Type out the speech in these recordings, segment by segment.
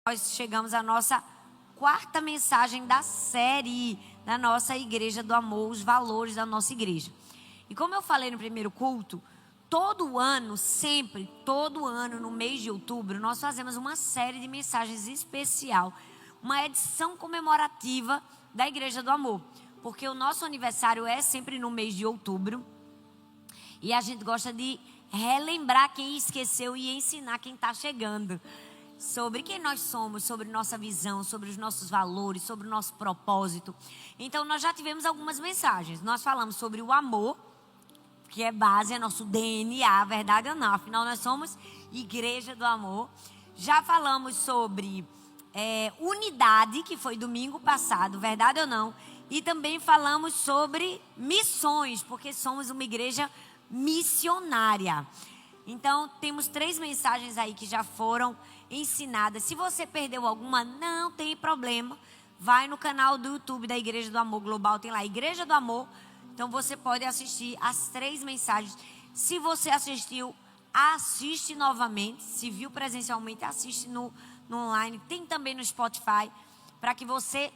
Nós chegamos à nossa quarta mensagem da série da nossa Igreja do Amor, os valores da nossa igreja. E como eu falei no primeiro culto, todo ano, sempre, todo ano, no mês de outubro, nós fazemos uma série de mensagens especial, uma edição comemorativa da Igreja do Amor, porque o nosso aniversário é sempre no mês de outubro e a gente gosta de relembrar quem esqueceu e ensinar quem está chegando sobre quem nós somos, sobre nossa visão, sobre os nossos valores, sobre o nosso propósito. Então nós já tivemos algumas mensagens. Nós falamos sobre o amor, que é base, é nosso DNA, verdade ou não? Afinal nós somos Igreja do Amor. Já falamos sobre unidade, que foi domingo passado, verdade ou não? E também falamos sobre missões, porque somos uma igreja missionária. Então temos 3 mensagens aí que já foram ensinadas. Se você perdeu alguma, não tem problema. Vai no canal do YouTube da Igreja do Amor Global, tem lá Igreja do Amor. Então você pode assistir as 3 mensagens. Se você assistiu, assiste novamente. Se viu presencialmente, assiste no online. Tem também no Spotify, para que você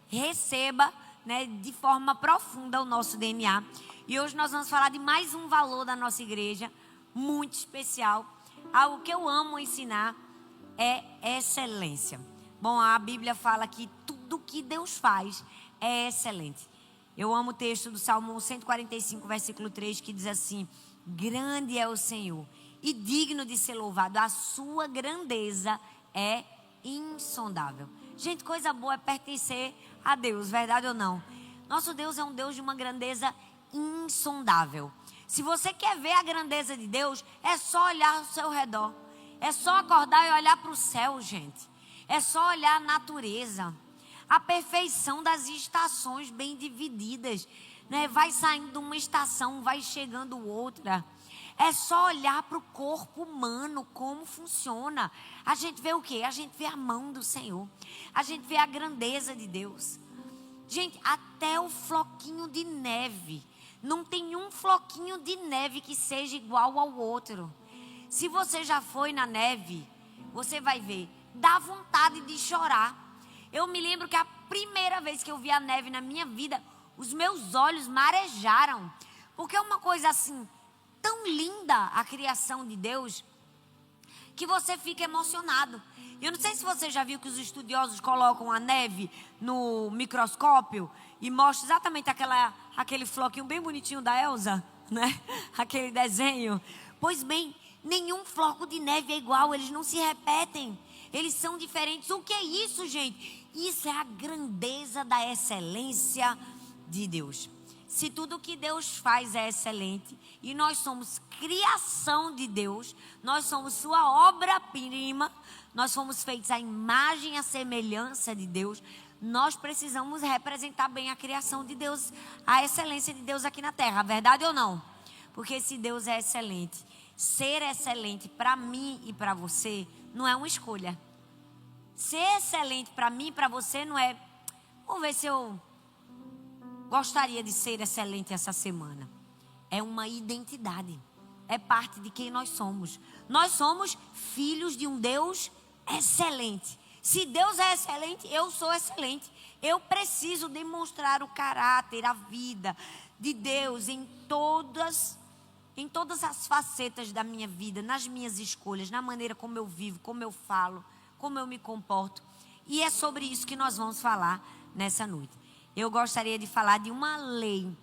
receba, né, de forma profunda o nosso DNA. E hoje nós vamos falar de mais um valor da nossa igreja, muito especial. Algo que eu amo ensinar é excelência. Bom, a Bíblia fala que tudo que Deus faz é excelente. Eu amo o texto do Salmo 145, versículo 3, que diz assim: grande é o Senhor e digno de ser louvado, a sua grandeza é insondável. Gente, coisa boa é pertencer a Deus, verdade ou não? Nosso Deus é um Deus de uma grandeza insondável. Se você quer ver a grandeza de Deus, é só olhar ao seu redor. É só acordar e olhar para o céu, gente. É só olhar a natureza. A perfeição das estações bem divididas, né? Vai saindo uma estação, vai chegando outra. É só olhar para o corpo humano, como funciona. A gente vê o quê? A gente vê a mão do Senhor. A gente vê a grandeza de Deus. Gente, até o floquinho de neve. Não tem um floquinho de neve que seja igual ao outro. Se você já foi na neve, você vai ver, dá vontade de chorar. Eu me lembro que a primeira vez que eu vi a neve na minha vida, os meus olhos marejaram. Porque é uma coisa assim, tão linda a criação de Deus, que você fica emocionado. Eu não sei se você já viu que os estudiosos colocam a neve no microscópio e mostram exatamente aquele floquinho bem bonitinho da Elsa, né? Aquele desenho. Pois bem, nenhum floco de neve é igual, eles não se repetem, eles são diferentes. O que é isso, gente? Isso é a grandeza da excelência de Deus. Se tudo que Deus faz é excelente e nós somos criação de Deus, nós somos sua obra-prima, nós fomos feitos à imagem e à semelhança de Deus, nós precisamos representar bem a criação de Deus, a excelência de Deus aqui na terra, verdade ou não? Porque se Deus é excelente, ser excelente para mim e para você não é uma escolha. Ser excelente para mim e para você não é, vamos ver se eu gostaria de ser excelente essa semana. É uma identidade. É parte de quem nós somos. Nós somos filhos de um Deus excelente. Se Deus é excelente, eu sou excelente. Eu preciso demonstrar o caráter, a vida de Deus em todas as facetas da minha vida, nas minhas escolhas, na maneira como eu vivo, como eu falo, como eu me comporto. E é sobre isso que nós vamos falar nessa noite. Eu gostaria de falar de uma lei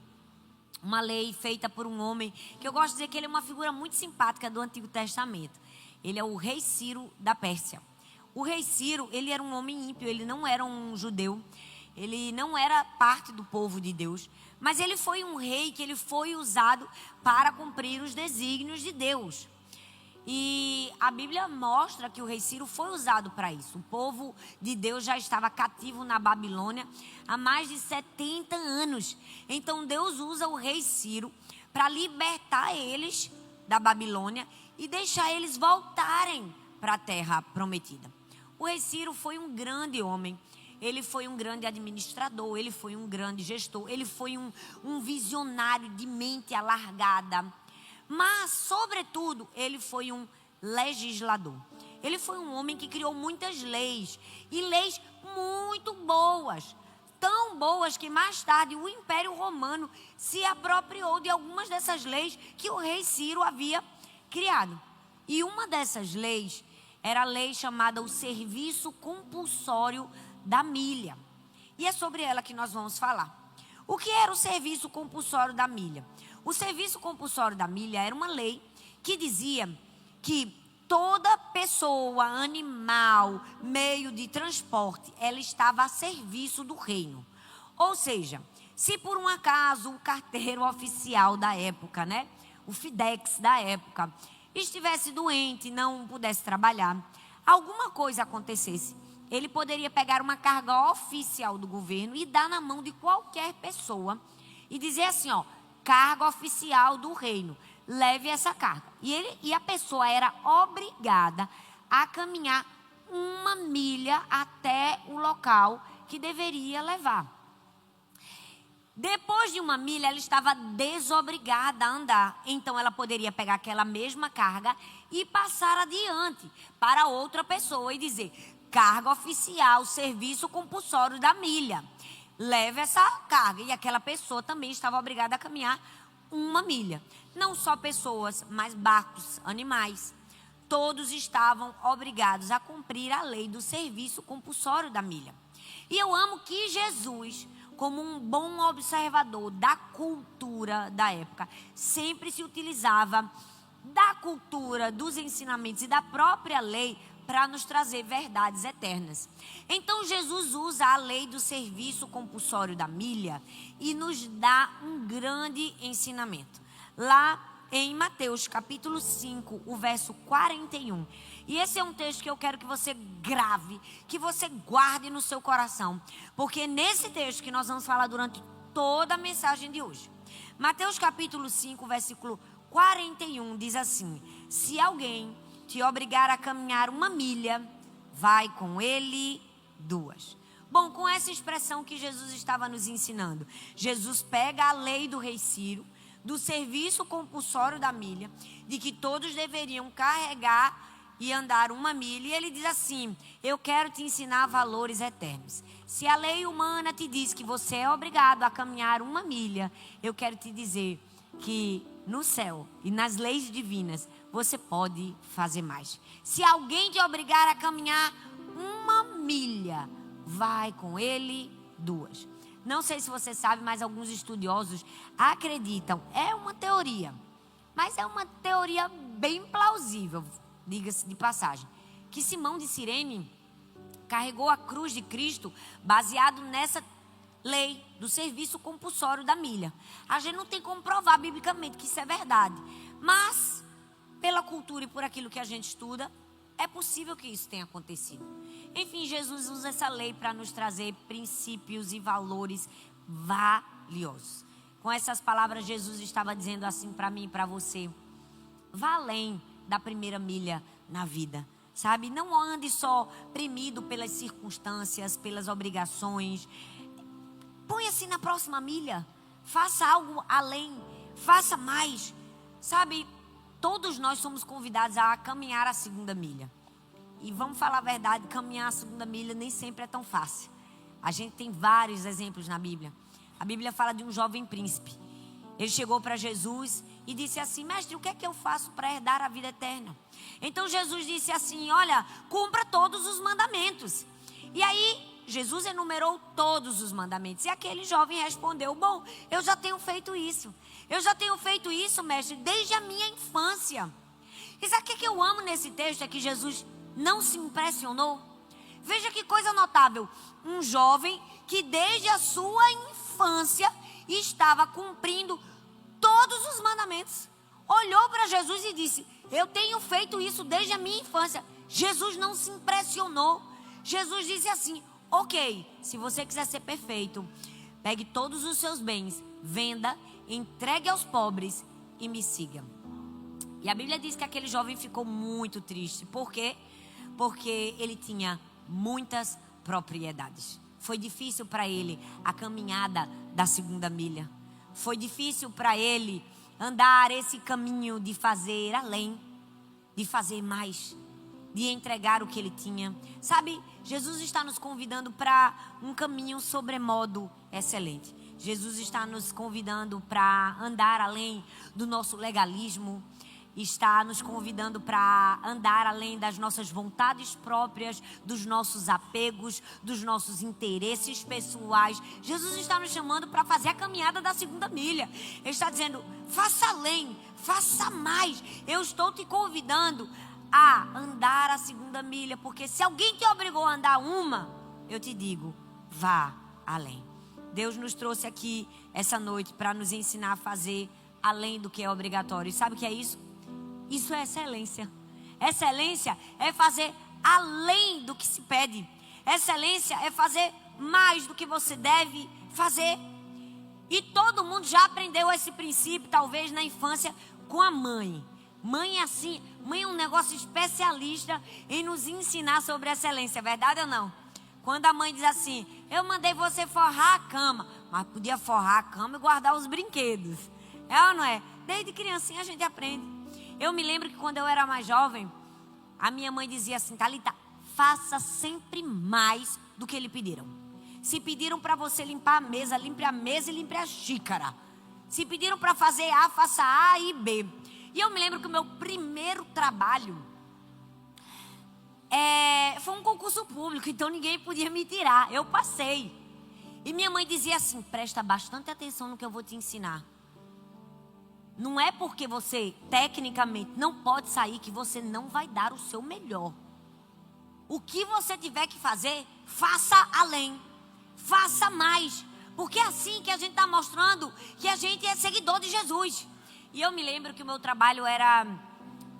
feita por um homem, que eu gosto de dizer que ele é uma figura muito simpática do Antigo Testamento. Ele é o rei Ciro da Pérsia. O rei Ciro, ele era um homem ímpio, ele não era um judeu, ele não era parte do povo de Deus, mas ele foi um rei que ele foi usado para cumprir os desígnios de Deus. E a Bíblia mostra que o rei Ciro foi usado para isso. O povo de Deus já estava cativo na Babilônia há mais de 70 anos. Então Deus usa o rei Ciro para libertar eles da Babilônia e deixar eles voltarem para a terra prometida. O rei Ciro foi um grande homem. Ele foi um grande administrador, ele foi um grande gestor, ele foi um visionário de mente alargada. Mas, sobretudo, ele foi um legislador. Ele foi um homem que criou muitas leis, e leis muito boas. Tão boas que mais tarde o Império Romano se apropriou de algumas dessas leis que o rei Ciro havia criado. E uma dessas leis era a lei chamada o serviço compulsório da milha. E é sobre ela que nós vamos falar. O que era o serviço compulsório da milha? O serviço compulsório da milha era uma lei que dizia que toda pessoa, animal, meio de transporte, ela estava a serviço do reino. Ou seja, se por um acaso o carteiro oficial da época, o FedEx da época, estivesse doente, não pudesse trabalhar, alguma coisa acontecesse, ele poderia pegar uma carga oficial do governo e dar na mão de qualquer pessoa e dizer assim, carga oficial do reino, leve essa carga. E a pessoa era obrigada a caminhar 1 milha até o local que deveria levar. Depois de 1 milha, ela estava desobrigada a andar. Então, ela poderia pegar aquela mesma carga e passar adiante para outra pessoa e dizer, carga oficial, serviço compulsório da milha. Leve essa carga. E aquela pessoa também estava obrigada a caminhar 1 milha. Não só pessoas, mas barcos, animais. Todos estavam obrigados a cumprir a lei do serviço compulsório da milha. E eu amo que Jesus, como um bom observador da cultura da época, sempre se utilizava da cultura, dos ensinamentos e da própria lei para nos trazer verdades eternas. Então Jesus usa a lei do serviço compulsório da milha e nos dá um grande ensinamento. Lá em Mateus capítulo 5, o verso 41. E esse é um texto que eu quero que você grave, que você guarde no seu coração. Porque nesse texto que nós vamos falar durante toda a mensagem de hoje. Mateus capítulo 5, versículo 41 diz assim: se alguém te obrigar a caminhar 1 milha, vai com ele 2. Bom, com essa expressão que Jesus estava nos ensinando, Jesus pega a lei do rei Ciro, do serviço compulsório da milha, de que todos deveriam carregar e andar 1 milha, e ele diz assim: eu quero te ensinar valores eternos. Se a lei humana te diz que você é obrigado a caminhar 1 milha, eu quero te dizer que no céu e nas leis divinas você pode fazer mais. Se alguém te obrigar a caminhar 1 milha, vai com ele 2. Não sei se você sabe, mas alguns estudiosos acreditam, é uma teoria, mas é uma teoria bem plausível, diga-se de passagem, que Simão de Cirene carregou a cruz de Cristo baseado nessa lei do serviço compulsório da milha. A gente não tem como provar biblicamente que isso é verdade, mas pela cultura e por aquilo que a gente estuda, é possível que isso tenha acontecido. Enfim, Jesus usa essa lei para nos trazer princípios e valores valiosos. Com essas palavras, Jesus estava dizendo assim para mim e para você: vá além da 1 milha na vida, sabe? Não ande só premido pelas circunstâncias, pelas obrigações. Põe-se na próxima milha, faça algo além, faça mais, sabe? Todos nós somos convidados a caminhar a 2 milha. E vamos falar a verdade, caminhar a 2 milha nem sempre é tão fácil. A gente tem vários exemplos na Bíblia. A Bíblia fala de um jovem príncipe. Ele chegou para Jesus e disse assim: mestre, o que é que eu faço para herdar a vida eterna? Então Jesus disse assim: olha, cumpra todos os mandamentos. E aí Jesus enumerou todos os mandamentos. E aquele jovem respondeu: bom, eu já tenho feito isso. Eu já tenho feito isso, mestre, desde a minha infância. E sabe o que eu amo nesse texto? É que Jesus não se impressionou. Veja que coisa notável. Um jovem que desde a sua infância estava cumprindo todos os mandamentos. Olhou para Jesus e disse: eu tenho feito isso desde a minha infância. Jesus não se impressionou. Jesus disse assim: ok, se você quiser ser perfeito, pegue todos os seus bens, venda, entregue aos pobres e me siga. E a Bíblia diz que aquele jovem ficou muito triste. Por quê? Porque ele tinha muitas propriedades. Foi difícil para ele a caminhada da 2 milha. Foi difícil para ele andar esse caminho de fazer além, de fazer mais. de entregar o que ele tinha. Sabe, Jesus está nos convidando para um caminho sobremodo excelente. Jesus está nos convidando para andar além do nosso legalismo, está nos convidando para andar além das nossas vontades próprias, dos nossos apegos, dos nossos interesses pessoais. Jesus está nos chamando para fazer a caminhada da segunda milha. Ele está dizendo, faça além, faça mais. Eu estou te convidando a andar a segunda milha, porque se alguém te obrigou a andar uma, eu te digo, vá além. Deus nos trouxe aqui essa noite para nos ensinar a fazer além do que é obrigatório. E sabe o que é isso? Isso é excelência. Excelência é fazer além do que se pede. Excelência é fazer mais do que você deve fazer. E todo mundo já aprendeu esse princípio, talvez na infância, com a mãe. Mãe é assim, mãe é um negócio especialista em nos ensinar sobre excelência, verdade ou não? Quando a mãe diz assim, eu mandei você forrar a cama, mas podia forrar a cama e guardar os brinquedos. É ou não é? Desde criancinha a gente aprende. Eu me lembro que quando eu era mais jovem, a minha mãe dizia assim, Thalita, faça sempre mais do que lhe pediram. Se pediram para você limpar a mesa, limpe a mesa e limpe a xícara. Se pediram para fazer A, faça A e B. E eu me lembro que o meu primeiro trabalho foi um concurso público, então ninguém podia me tirar. Eu passei. E minha mãe dizia assim, presta bastante atenção no que eu vou te ensinar. Não é porque você, tecnicamente, não pode sair que você não vai dar o seu melhor. O que você tiver que fazer, faça além. Faça mais. Porque é assim que a gente está mostrando que a gente é seguidor de Jesus. E eu me lembro que o meu trabalho era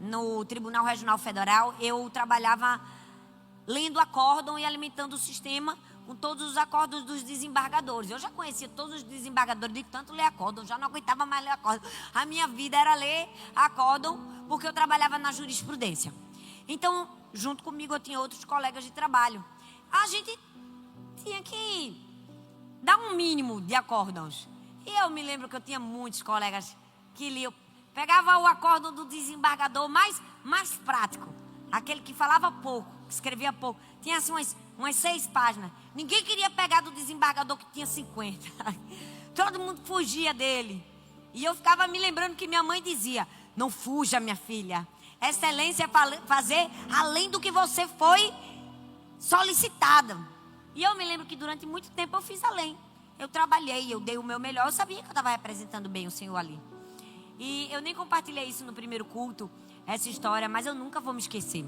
no Tribunal Regional Federal. Eu trabalhava lendo acórdão e alimentando o sistema com todos os acordos dos desembargadores. Eu já conhecia todos os desembargadores de tanto ler acórdão, já não aguentava mais ler acórdão. A minha vida era ler acórdão, porque eu trabalhava na jurisprudência. Então, junto comigo, eu tinha outros colegas de trabalho. A gente tinha que dar um mínimo de acórdãos. E eu me lembro que eu tinha muitos colegas que liam. Pegava o acórdão do desembargador mais prático, aquele que falava pouco, que escrevia pouco. Tinha assim umas 6 páginas. Ninguém queria pegar do desembargador que tinha 50. Todo mundo fugia dele. E eu ficava me lembrando que minha mãe dizia, não fuja, minha filha. Excelência é fazer além do que você foi solicitada. E eu me lembro que durante muito tempo eu fiz além. Eu trabalhei, eu dei o meu melhor. Eu sabia que eu estava representando bem o Senhor ali. E eu nem compartilhei isso no primeiro culto, essa história, mas eu nunca vou me esquecer.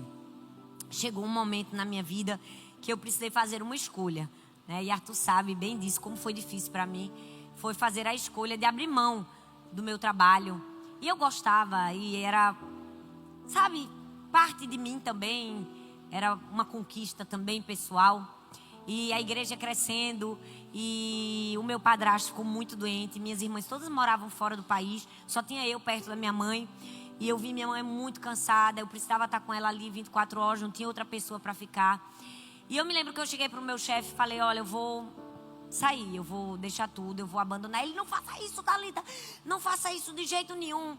Chegou um momento na minha vida que eu precisei fazer uma escolha, né? E Arthur sabe bem disso, como foi difícil para mim. Foi fazer a escolha de abrir mão do meu trabalho. E eu gostava, e era, sabe, parte de mim também. Era uma conquista também pessoal. E a igreja crescendo, e o meu padrasto ficou muito doente. Minhas irmãs todas moravam fora do país, só tinha eu perto da minha mãe. E eu vi minha mãe muito cansada, eu precisava estar com ela ali 24 horas, não tinha outra pessoa para ficar. E eu me lembro que eu cheguei para o meu chefe e falei, olha, eu vou sair, eu vou deixar tudo, eu vou abandonar. Ele, não faça isso, Thalita, não faça isso de jeito nenhum.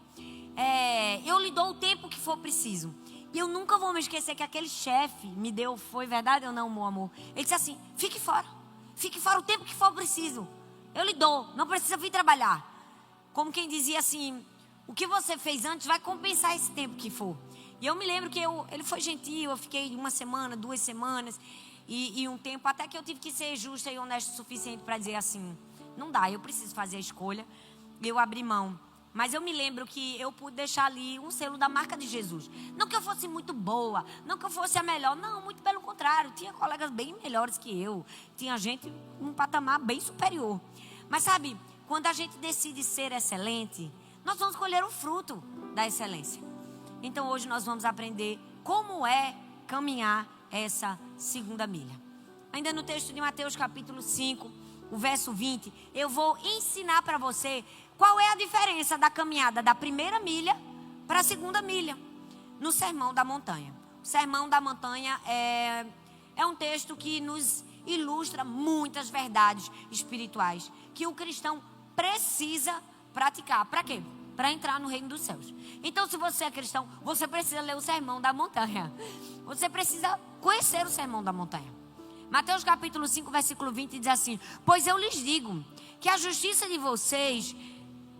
Eu lhe dou o tempo que for preciso. E eu nunca vou me esquecer que aquele chefe me deu, foi verdade ou não, meu amor? Ele disse assim, fique fora o tempo que for preciso. Eu lhe dou, não precisa vir trabalhar. Como quem dizia assim, o que você fez antes vai compensar esse tempo que for. E eu me lembro que ele foi gentil, eu fiquei 1 semana, 2 semanas, e um tempo, até que eu tive que ser justa e honesta o suficiente para dizer assim, não dá, eu preciso fazer a escolha. Eu abri mão. Mas eu me lembro que eu pude deixar ali um selo da marca de Jesus. Não que eu fosse muito boa, não que eu fosse a melhor, não, muito pelo contrário. Tinha colegas bem melhores que eu, tinha gente num patamar bem superior. Mas sabe, quando a gente decide ser excelente, nós vamos colher o fruto da excelência. Então hoje nós vamos aprender como é caminhar essa segunda milha. Ainda no texto de Mateus capítulo 5, o verso 20, eu vou ensinar para você qual é a diferença da caminhada da primeira milha para a segunda milha no Sermão da Montanha. O Sermão da Montanha é um texto que nos ilustra muitas verdades espirituais que o cristão precisa praticar. Para quê? para entrar no reino dos céus. Então, se você é cristão, você precisa ler o Sermão da Montanha. Você precisa conhecer o Sermão da Montanha. Mateus capítulo 5, versículo 20 diz assim: pois eu lhes digo que a justiça de vocês,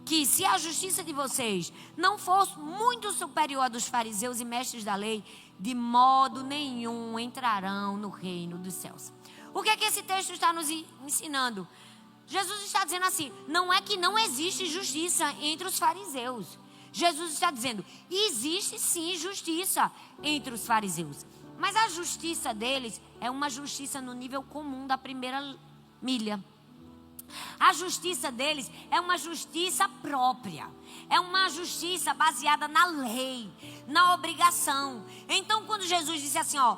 que se a justiça de vocês não fosse muito superior à dos fariseus e mestres da lei, de modo nenhum entrarão no reino dos céus. O que é que esse texto está nos ensinando? Jesus está dizendo assim: não é que não existe justiça entre os fariseus. Jesus está dizendo: existe sim justiça entre os fariseus. Mas a justiça deles é uma justiça no nível comum da primeira milha. A justiça deles é uma justiça própria. É uma justiça baseada na lei, na obrigação. Então, quando Jesus disse assim, ó,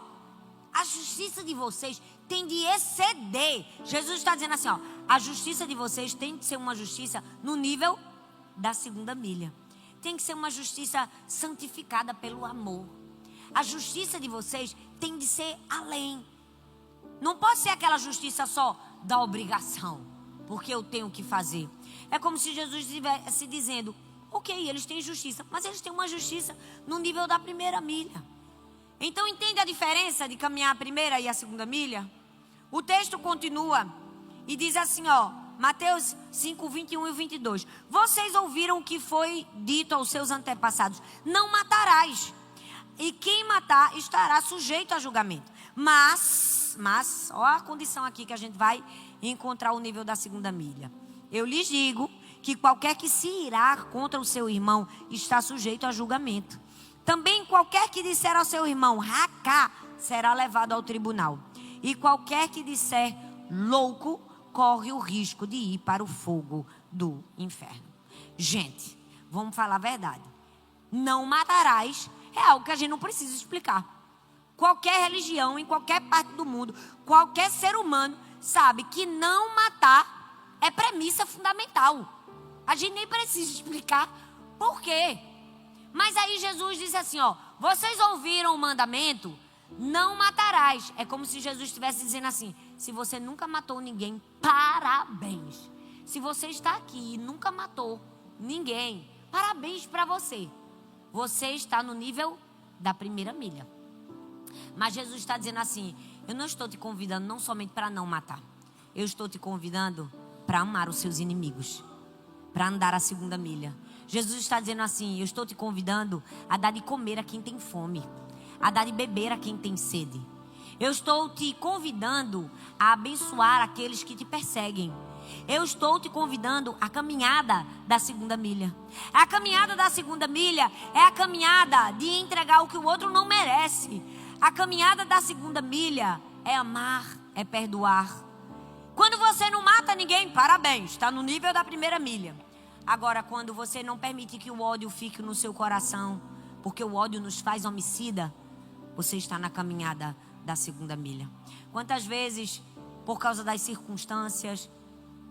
a justiça de vocês tem de exceder. Jesus está dizendo assim, ó, a justiça de vocês tem que ser uma justiça no nível da segunda milha. Tem que ser uma justiça santificada pelo amor. A justiça de vocês tem de ser além. Não pode ser aquela justiça só da obrigação, porque eu tenho que fazer. É como se Jesus estivesse dizendo, ok, eles têm justiça, mas eles têm uma justiça no nível da primeira milha. Então entende a diferença de caminhar a primeira e a segunda milha? O texto continua e diz assim, ó, Mateus 5, 21 e 22. Vocês ouviram o que foi dito aos seus antepassados: não matarás, e quem matar estará sujeito a julgamento. Mas, ó a condição aqui que a gente vai encontrar o nível da segunda milha. Eu lhes digo que qualquer que se irar contra o seu irmão está sujeito a julgamento. Também qualquer que disser ao seu irmão racá será levado ao tribunal. E qualquer que disser louco corre o risco de ir para o fogo do inferno. Gente, vamos falar a verdade. Não matarás é algo que a gente não precisa explicar. Qualquer religião, em qualquer parte do mundo, qualquer ser humano sabe que não matar é premissa fundamental. A gente nem precisa explicar por quê. Mas aí Jesus disse assim, ó, vocês ouviram o mandamento? Não matarás. É como se Jesus estivesse dizendo assim, se você nunca matou ninguém, parabéns. Se você está aqui e nunca matou ninguém, parabéns para você. Você está no nível da primeira milha. Mas Jesus está dizendo assim, eu não estou te convidando não somente para não matar. Eu estou te convidando para amar os seus inimigos, para andar a segunda milha. Jesus está dizendo assim, eu estou te convidando a dar de comer a quem tem fome, a dar de beber a quem tem sede. Eu estou te convidando a abençoar aqueles que te perseguem. Eu estou te convidando à caminhada da segunda milha. A caminhada da segunda milha é a caminhada de entregar o que o outro não merece. A caminhada da segunda milha é amar, é perdoar. Quando você não mata ninguém, parabéns, está no nível da primeira milha. Agora, quando você não permite que o ódio fique no seu coração, porque o ódio nos faz homicida, você está na caminhada da segunda milha. Quantas vezes, por causa das circunstâncias,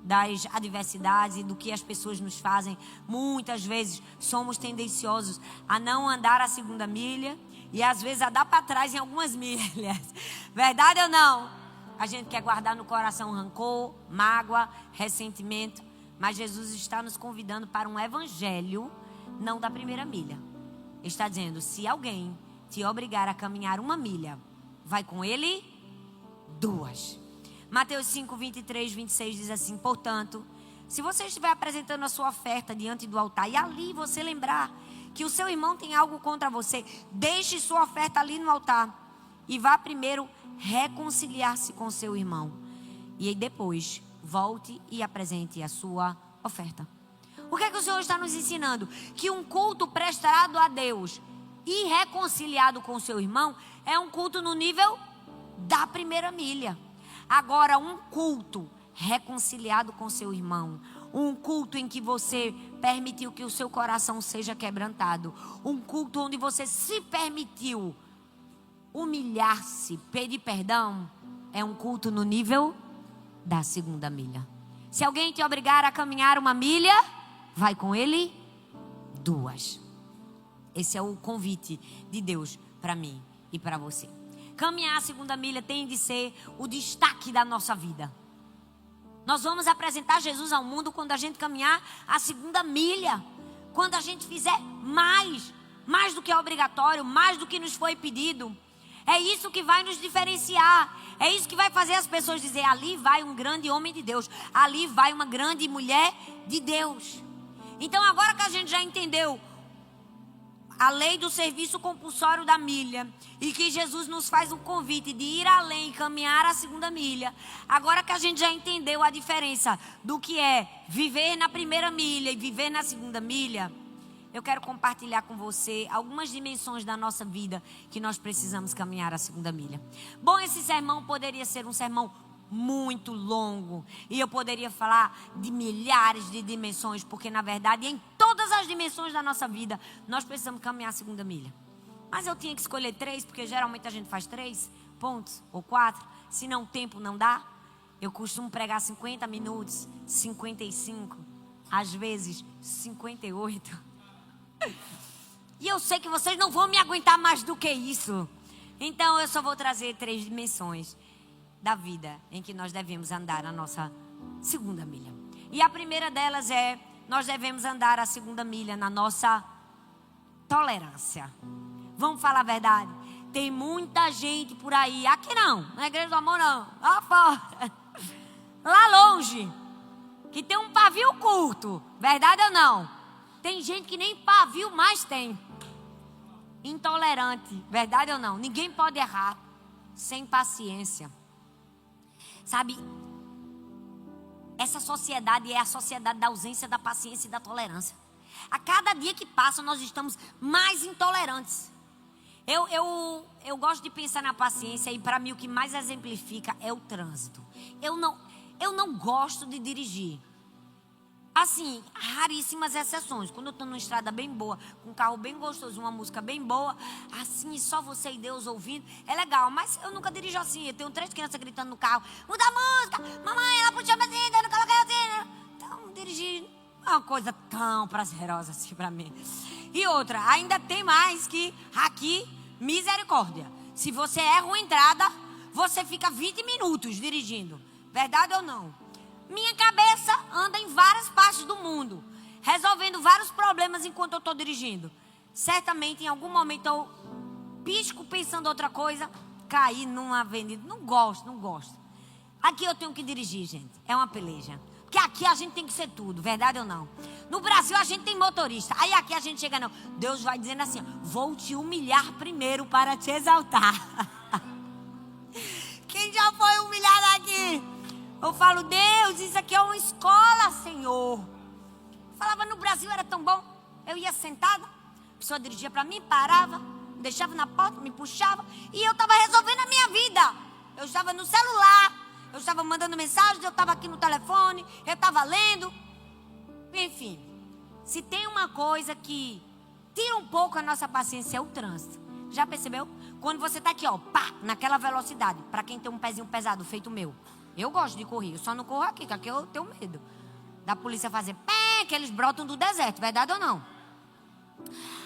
das adversidades e do que as pessoas nos fazem, muitas vezes somos tendenciosos a não andar a segunda milha e às vezes a dar para trás em algumas milhas. Verdade ou não? A gente quer guardar no coração rancor, mágoa, ressentimento, mas Jesus está nos convidando para um evangelho não da primeira milha. Ele está dizendo, se alguém te obrigar a caminhar uma milha, vai com ele 2. Mateus 5, 23, 26 diz assim, portanto, se você estiver apresentando a sua oferta diante do altar e ali você lembrar que o seu irmão tem algo contra você, deixe sua oferta ali no altar e vá primeiro reconciliar-se com seu irmão. E aí depois, volte e apresente a sua oferta. O que é que o Senhor está nos ensinando? Que um culto prestado a Deus e reconciliado com seu irmão é um culto no nível da primeira milha. Agora, um culto reconciliado com seu irmão, um culto em que você permitiu que o seu coração seja quebrantado, um culto onde você se permitiu humilhar-se, pedir perdão, é um culto no nível da segunda milha. Se alguém te obrigar a caminhar uma milha, vai com ele 2. Esse é o convite de Deus para mim e para você. Caminhar a segunda milha tem de ser o destaque da nossa vida. Nós vamos apresentar Jesus ao mundo quando a gente caminhar a segunda milha. Quando a gente fizer mais do que é obrigatório, mais do que nos foi pedido, é isso que vai nos diferenciar. É isso que vai fazer as pessoas dizer: ali vai um grande homem de Deus, ali vai uma grande mulher de Deus. Então, agora que a gente já entendeu a lei do serviço compulsório da milha, e que Jesus nos faz um convite de ir além e caminhar a segunda milha, agora que a gente já entendeu a diferença do que é viver na primeira milha e viver na segunda milha, eu quero compartilhar com você algumas dimensões da nossa vida que nós precisamos caminhar a segunda milha. Bom, esse sermão poderia ser um sermão muito longo, e eu poderia falar de milhares de dimensões, porque na verdade em todas as dimensões da nossa vida nós precisamos caminhar a segunda milha. Mas eu tinha que escolher 3, porque geralmente a gente faz 3 pontos ou 4, senão o tempo não dá. Eu costumo pregar 50 minutos, 55, às vezes 58. E eu sei que vocês não vão me aguentar mais do que isso. Então eu só vou trazer 3 dimensões da vida em que nós devemos andar a nossa segunda milha. E a primeira delas é: nós devemos andar a segunda milha na nossa tolerância. Vamos falar a verdade? Tem muita gente por aí, aqui não, na Igreja do Amor não, lá fora, lá longe, que tem um pavio curto, verdade ou não? Tem gente que nem pavio mais tem. Intolerante, verdade ou não? Ninguém pode errar, sem paciência. Sabe, essa sociedade é a sociedade da ausência da paciência e da tolerância. A cada dia que passa, nós estamos mais intolerantes. Eu gosto de pensar na paciência, e para mim o que mais exemplifica é o trânsito. Eu não gosto de dirigir. Assim, raríssimas exceções. Quando eu estou numa estrada bem boa, com um carro bem gostoso, uma música bem boa, assim, só você e Deus ouvindo, é legal. Mas eu nunca dirijo assim. Eu tenho 3 crianças gritando no carro: muda a música, mamãe, ela puxou a benzina, eu não coloquei a benzina. Então, dirigir não é uma coisa tão prazerosa assim para mim. E outra, ainda tem mais que aqui, misericórdia. Se você erra uma entrada, você fica 20 minutos dirigindo. Verdade ou não? Minha cabeça anda em várias partes do mundo, resolvendo vários problemas enquanto eu estou dirigindo. Certamente, em algum momento, eu pisco pensando outra coisa, caí numa avenida. Não gosto. Aqui eu tenho que dirigir, gente. É uma peleja. Porque aqui a gente tem que ser tudo, verdade ou não? No Brasil a gente tem motorista. Aí aqui a gente chega, não. Deus vai dizendo assim: vou te humilhar primeiro para te exaltar. Quem já foi humilhado aqui? Eu falo: Deus, isso aqui é uma escola, Senhor. Eu falava, no Brasil era tão bom. Eu ia sentada, a pessoa dirigia para mim, parava, me deixava na porta, me puxava, e eu estava resolvendo a minha vida. Eu estava no celular, eu estava mandando mensagens, eu estava aqui no telefone, eu estava lendo. Enfim, se tem uma coisa que tira um pouco a nossa paciência, é o trânsito. Já percebeu? Quando você está aqui, ó, pá, naquela velocidade, para quem tem um pezinho pesado, feito o meu. Eu gosto de correr, eu só não corro aqui, porque aqui eu tenho medo da polícia fazer pé, que eles brotam do deserto, verdade ou não?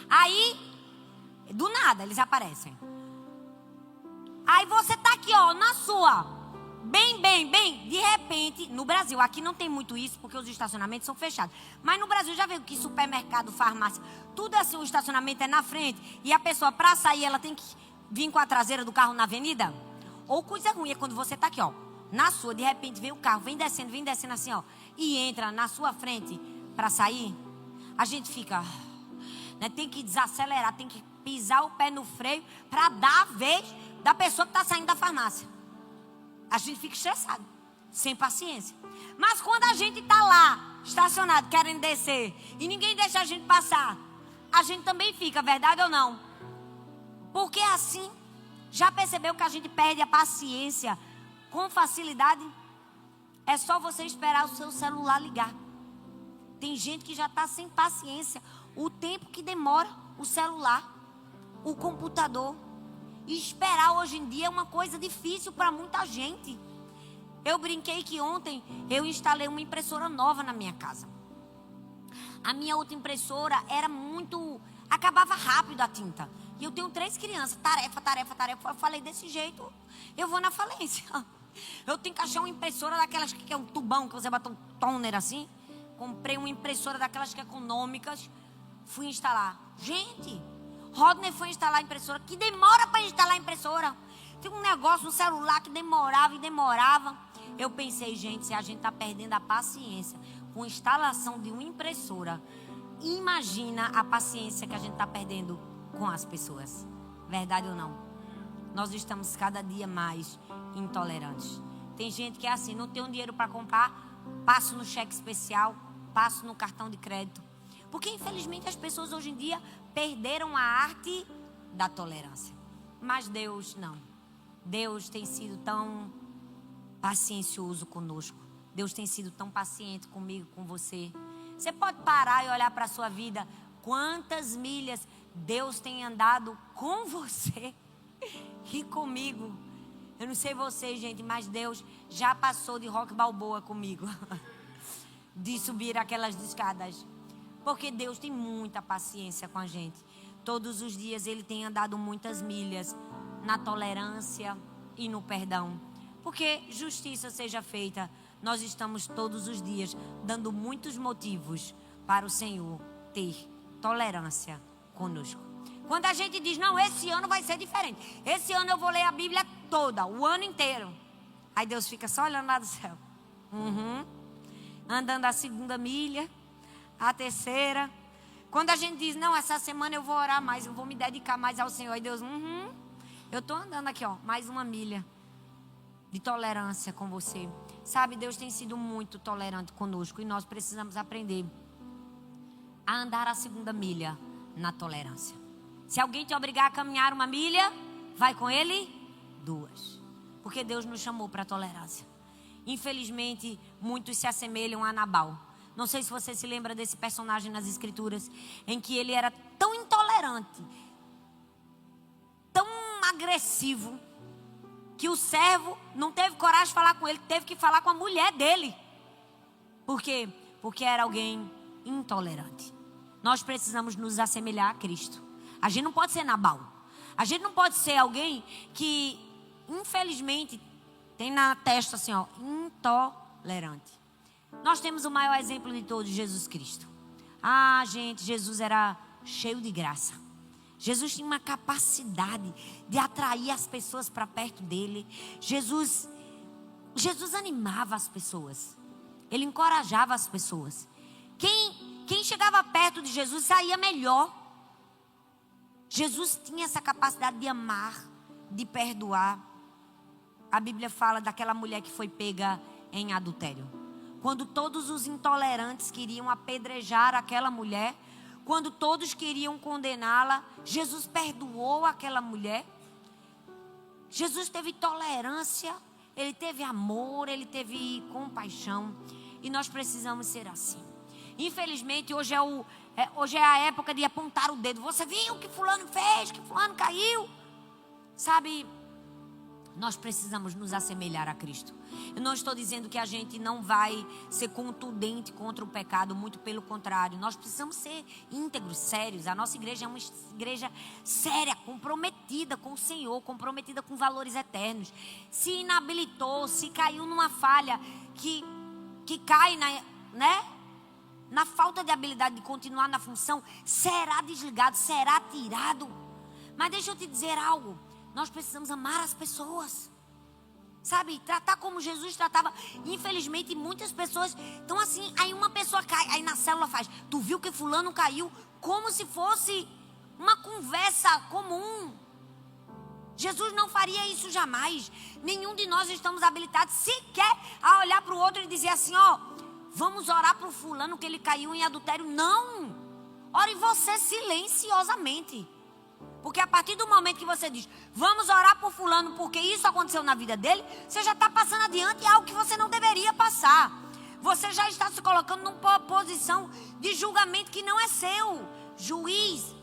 Aí, do nada, eles aparecem. Aí você tá aqui, ó, na sua, bem, de repente, no Brasil, aqui não tem muito isso, porque os estacionamentos são fechados. Mas no Brasil, já viu que supermercado, farmácia, tudo assim, o estacionamento é na frente, e a pessoa, pra sair, ela tem que vir com a traseira do carro na avenida? Ou coisa ruim é quando você tá aqui, ó, na sua, de repente vem o carro, vem descendo assim, ó, e entra na sua frente para sair. A gente fica, né, tem que desacelerar, tem que pisar o pé no freio para dar a vez da pessoa que está saindo da farmácia. A gente fica estressado, sem paciência. Mas quando a gente está lá, estacionado, querendo descer, e ninguém deixa a gente passar, a gente também fica, verdade ou não? Porque assim, já percebeu que a gente perde a paciência com facilidade? É só você esperar o seu celular ligar. Tem gente que já está sem paciência. O tempo que demora o celular, o computador. E esperar hoje em dia é uma coisa difícil para muita gente. Eu brinquei que ontem eu instalei uma impressora nova na minha casa. A minha outra impressora era muito... acabava rápido a tinta. E eu tenho 3 crianças. Tarefa. Eu falei, desse jeito eu vou na falência. Eu tenho que achar uma impressora daquelas que é um tubão, que você bota um toner assim. Comprei uma impressora daquelas que é econômicas. fui instalar. Gente, Rodney foi instalar a impressora. Que demora para instalar a impressora. Tem um negócio no celular que demorava e demorava. Eu pensei, gente, se a gente está perdendo a paciência com a instalação de uma impressora, imagina a paciência que a gente está perdendo com as pessoas. Verdade ou não? Nós estamos cada dia mais intolerantes. Tem gente que é assim, não tem um dinheiro para comprar, passo no cheque especial, passo no cartão de crédito. Porque infelizmente as pessoas hoje em dia perderam a arte da tolerância. Mas Deus não. Deus tem sido tão paciencioso conosco. Deus tem sido tão paciente comigo, com você. Você pode parar e olhar para a sua vida. Quantas milhas Deus tem andado com você e comigo. Eu não sei vocês, gente, mas Deus já passou de Rock Balboa comigo. De subir aquelas escadas. Porque Deus tem muita paciência com a gente. Todos os dias Ele tem andado muitas milhas na tolerância e no perdão. Porque justiça seja feita, nós estamos todos os dias dando muitos motivos para o Senhor ter tolerância conosco. Quando a gente diz, não, esse ano vai ser diferente. Esse ano eu vou ler a Bíblia toda, o ano inteiro. Aí Deus fica só olhando lá do céu. Andando a segunda milha, a terceira. Quando a gente diz, não, essa semana eu vou orar mais, eu vou me dedicar mais ao Senhor. Aí Deus, eu estou andando aqui, ó, mais uma milha de tolerância com você. Sabe, Deus tem sido muito tolerante conosco e nós precisamos aprender a andar a segunda milha na tolerância. Se alguém te obrigar a caminhar uma milha, vai com ele 2. Porque Deus nos chamou para a tolerância. Infelizmente, muitos se assemelham a Nabal. Não sei se você se lembra desse personagem nas Escrituras, em que ele era tão intolerante, tão agressivo, que o servo não teve coragem de falar com ele, teve que falar com a mulher dele. Por quê? Porque era alguém intolerante. Nós precisamos nos assemelhar a Cristo. A gente não pode ser Nabal. A gente não pode ser alguém que, infelizmente, tem na testa assim, ó, intolerante. Nós temos o maior exemplo de todos, Jesus Cristo. Ah, gente, Jesus era cheio de graça. Jesus tinha uma capacidade de atrair as pessoas para perto dele. Jesus animava as pessoas. Ele encorajava as pessoas. Quem chegava perto de Jesus saía melhor. Jesus tinha essa capacidade de amar, de perdoar. A Bíblia fala daquela mulher que foi pega em adultério. Quando todos os intolerantes queriam apedrejar aquela mulher, quando todos queriam condená-la, Jesus perdoou aquela mulher. Jesus teve tolerância, Ele teve amor, Ele teve compaixão. E nós precisamos ser assim. Infelizmente, hoje é a época de apontar o dedo. Você viu o que fulano fez, que fulano caiu. Sabe, nós precisamos nos assemelhar a Cristo. Eu não estou dizendo que a gente não vai ser contundente contra o pecado, muito pelo contrário. Nós precisamos ser íntegros, sérios. A nossa igreja é uma igreja séria, comprometida com o Senhor, comprometida com valores eternos. Se inabilitou, se caiu numa falha que cai na falta de habilidade de continuar na função, será desligado, será tirado. Mas deixa eu te dizer algo. Nós precisamos amar as pessoas. Sabe, tratar como Jesus tratava. Infelizmente, muitas pessoas estão assim. Aí uma pessoa cai, aí na célula faz, tu viu que fulano caiu? Como se fosse uma conversa comum. Jesus não faria isso jamais. Nenhum de nós estamos habilitados sequer a olhar para o outro e dizer assim, ó, vamos orar para o fulano que ele caiu em adultério. Não. Ore você silenciosamente. Porque a partir do momento que você diz, vamos orar por fulano porque isso aconteceu na vida dele, você já está passando adiante algo que você não deveria passar. Você já está se colocando numa posição de julgamento que não é seu. Juiz,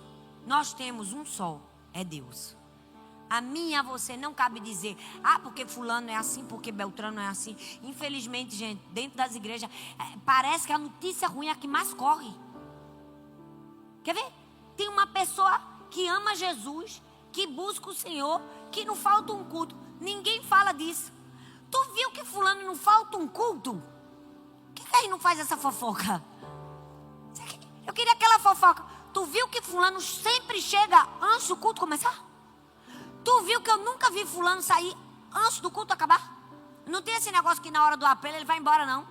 nós temos um só, é Deus. A mim e a você não cabe dizer, porque fulano é assim, porque Beltrano é assim. Infelizmente, gente, dentro das igrejas, parece que a notícia ruim é a que mais corre. Quer ver? Tem uma pessoa que ama Jesus, que busca o Senhor, que não falta um culto. Ninguém fala disso. Tu viu que fulano não falta um culto? Por que aí não faz essa fofoca? Eu queria aquela fofoca. Tu viu que fulano sempre chega antes do culto começar? Tu viu que eu nunca vi fulano sair antes do culto acabar? Não tem esse negócio que na hora do apelo ele vai embora, não.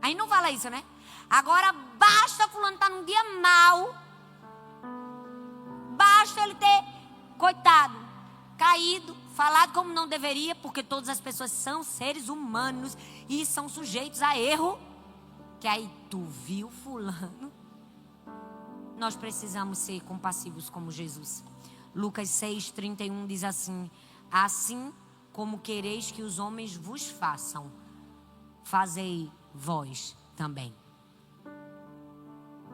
Aí não fala isso, né? Agora basta fulano estar num dia mau. Basta ele ter, coitado, caído, falado como não deveria, porque todas as pessoas são seres humanos e são sujeitos a erro. Que aí tu viu fulano. Nós precisamos ser compassivos como Jesus. Lucas 6:31 diz assim: assim como quereis que os homens vos façam, fazei vós também.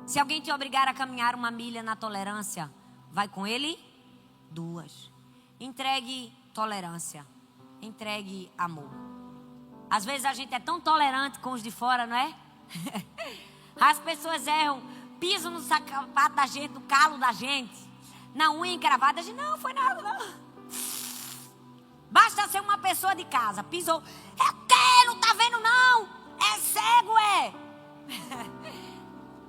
Se alguém te obrigar a caminhar 1 milha na tolerância, vai com ele 2. Entregue tolerância, entregue amor. Às vezes a gente é tão tolerante com os de fora, não é? As pessoas erram, pisam no sapato da gente, no calo da gente, na unha encravada. A gente, não foi nada, não. Basta ser uma pessoa de casa, pisou, é que não tá vendo não, é cego, é.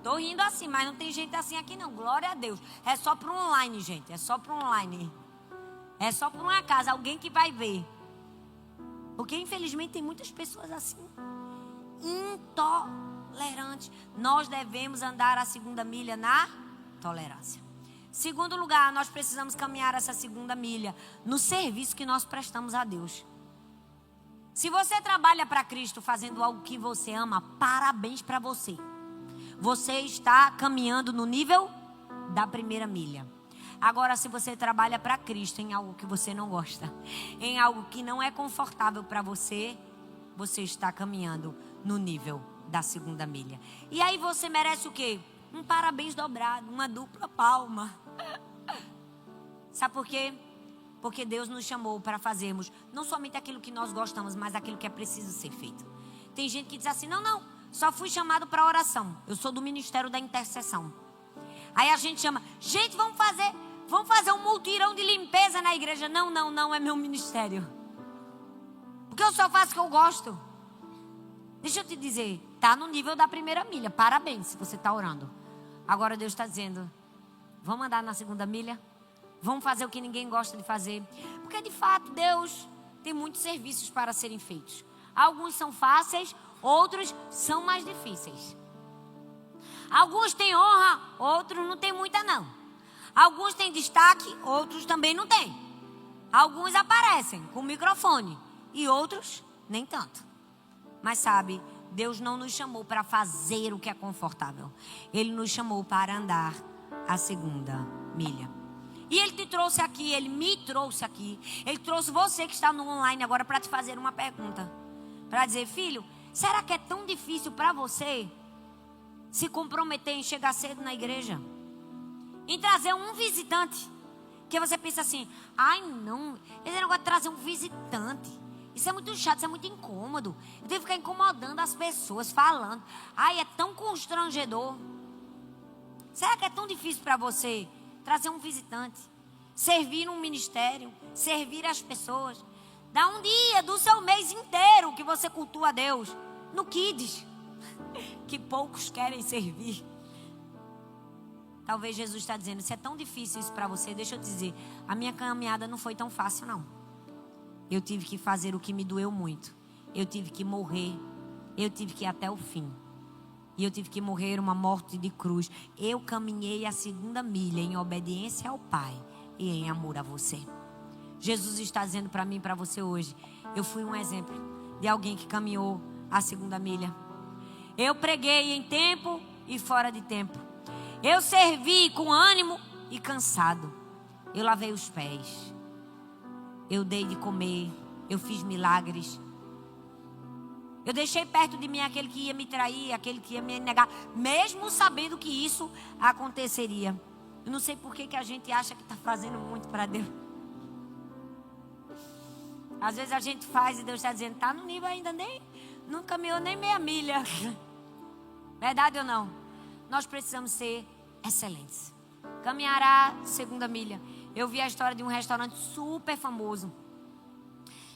Tô rindo assim, mas não tem gente assim aqui não, glória a Deus. É só pro online, gente, é só pro online. É só por uma casa, alguém que vai ver. Porque infelizmente tem muitas pessoas assim, intolerantes. Nós devemos andar a 2ª milha na tolerância. Segundo lugar, nós precisamos caminhar essa 2ª milha no serviço que nós prestamos a Deus. Se você trabalha para Cristo fazendo algo que você ama, parabéns para você. Você está caminhando no nível da 1ª milha. Agora, se você trabalha para Cristo em algo que você não gosta, em algo que não é confortável para você, você está caminhando no nível da 2ª milha. E aí você merece o quê? Um parabéns dobrado, uma dupla palma. Sabe por quê? Porque Deus nos chamou para fazermos não somente aquilo que nós gostamos, mas aquilo que é preciso ser feito. Tem gente que diz assim, não, só fui chamado para oração. Eu sou do ministério da intercessão. Aí a gente chama, gente, vamos fazer um multirão de limpeza na igreja. Não, é meu ministério. Porque eu só faço o que eu gosto. Deixa eu te dizer, tá no nível da 1ª milha. Parabéns se você está orando. Agora Deus está dizendo, vamos andar na 2ª milha? Vamos fazer o que ninguém gosta de fazer. Porque de fato Deus tem muitos serviços para serem feitos. Alguns são fáceis, outros são mais difíceis. Alguns têm honra, outros não têm muita não. Alguns têm destaque, outros também não têm. Alguns aparecem com microfone e outros nem tanto. Mas sabe, Deus não nos chamou para fazer o que é confortável. Ele nos chamou para andar a 2ª milha. E Ele te trouxe aqui, Ele me trouxe aqui. Ele trouxe você que está no online agora para te fazer uma pergunta. Para dizer, filho, será que é tão difícil para você se comprometer em chegar cedo na igreja? Em trazer um visitante? Que você pensa assim, ai não, esse negócio de trazer um visitante, isso é muito chato, isso é muito incômodo. Eu tenho que ficar incomodando as pessoas, falando. Ai, é tão constrangedor. Será que é tão difícil para você trazer um visitante? Servir num ministério, servir as pessoas. Dá um dia do seu mês inteiro que você cultua a Deus no Kids, que poucos querem servir. Talvez Jesus está dizendo, se é tão difícil isso para você, deixa eu te dizer, a minha caminhada não foi tão fácil não. Eu tive que fazer o que me doeu muito. Eu tive que morrer. Eu tive que ir até o fim. E eu tive que morrer uma morte de cruz. Eu caminhei a 2ª milha em obediência ao Pai e em amor a você. Jesus está dizendo para mim e para você hoje, eu fui um exemplo de alguém que caminhou a 2ª milha. Eu preguei em tempo e fora de tempo. Eu servi com ânimo e cansado. Eu lavei os pés. Eu dei de comer. Eu fiz milagres. Eu deixei perto de mim aquele que ia me trair, aquele que ia me negar, mesmo sabendo que isso aconteceria. Eu não sei por que a gente acha que está fazendo muito para Deus. Às vezes a gente faz e Deus está dizendo, está no nível ainda, não caminhou nem meia milha. Verdade ou não? Nós precisamos ser excelentes. Caminhar a 2ª milha. Eu vi a história de um restaurante super famoso.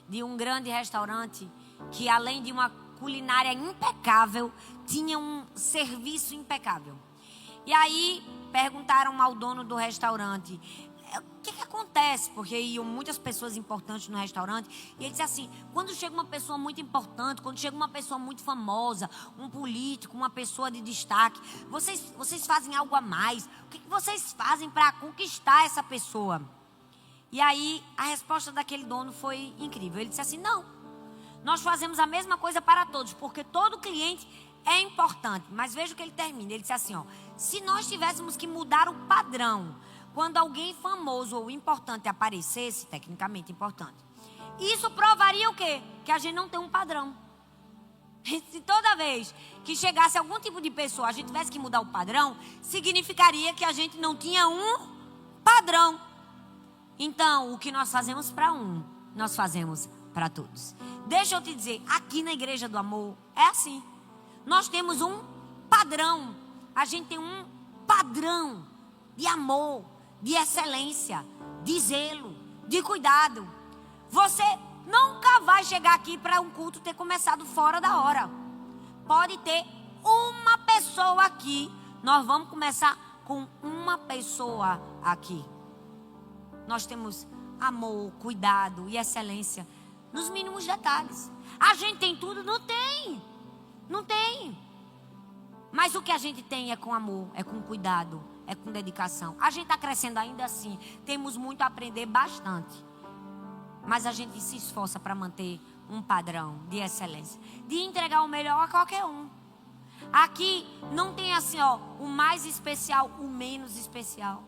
De um grande restaurante que, além de uma culinária impecável, tinha um serviço impecável. E aí perguntaram ao dono do restaurante: o que acontece? Porque iam muitas pessoas importantes no restaurante. E ele disse assim: quando chega uma pessoa muito importante, quando chega uma pessoa muito famosa, um político, uma pessoa de destaque, vocês fazem algo a mais. O que vocês fazem para conquistar essa pessoa? E aí a resposta daquele dono foi incrível. Ele disse assim: não, nós fazemos a mesma coisa para todos, porque todo cliente é importante. Mas veja o que ele termina. Ele disse assim: se nós tivéssemos que mudar o padrão quando alguém famoso ou importante aparecesse, tecnicamente importante, isso provaria o quê? Que a gente não tem um padrão. Se toda vez que chegasse algum tipo de pessoa a gente tivesse que mudar o padrão, significaria que a gente não tinha um padrão. Então, o que nós fazemos para um, nós fazemos para todos. Deixa eu te dizer, aqui na Igreja do Amor é assim. Nós temos um padrão. A gente tem um padrão de amor, de excelência, de zelo, de cuidado. Você nunca vai chegar aqui para um culto ter começado fora da hora. Pode ter uma pessoa aqui. Nós vamos começar com uma pessoa aqui. Nós temos amor, cuidado e excelência nos mínimos detalhes. A gente tem tudo? Não tem. Não tem. Mas o que a gente tem é com amor, é com cuidado, é com dedicação. A gente está crescendo ainda assim. Temos muito a aprender, bastante. Mas a gente se esforça para manter um padrão de excelência, de entregar o melhor a qualquer um. Aqui não tem assim, o mais especial, o menos especial.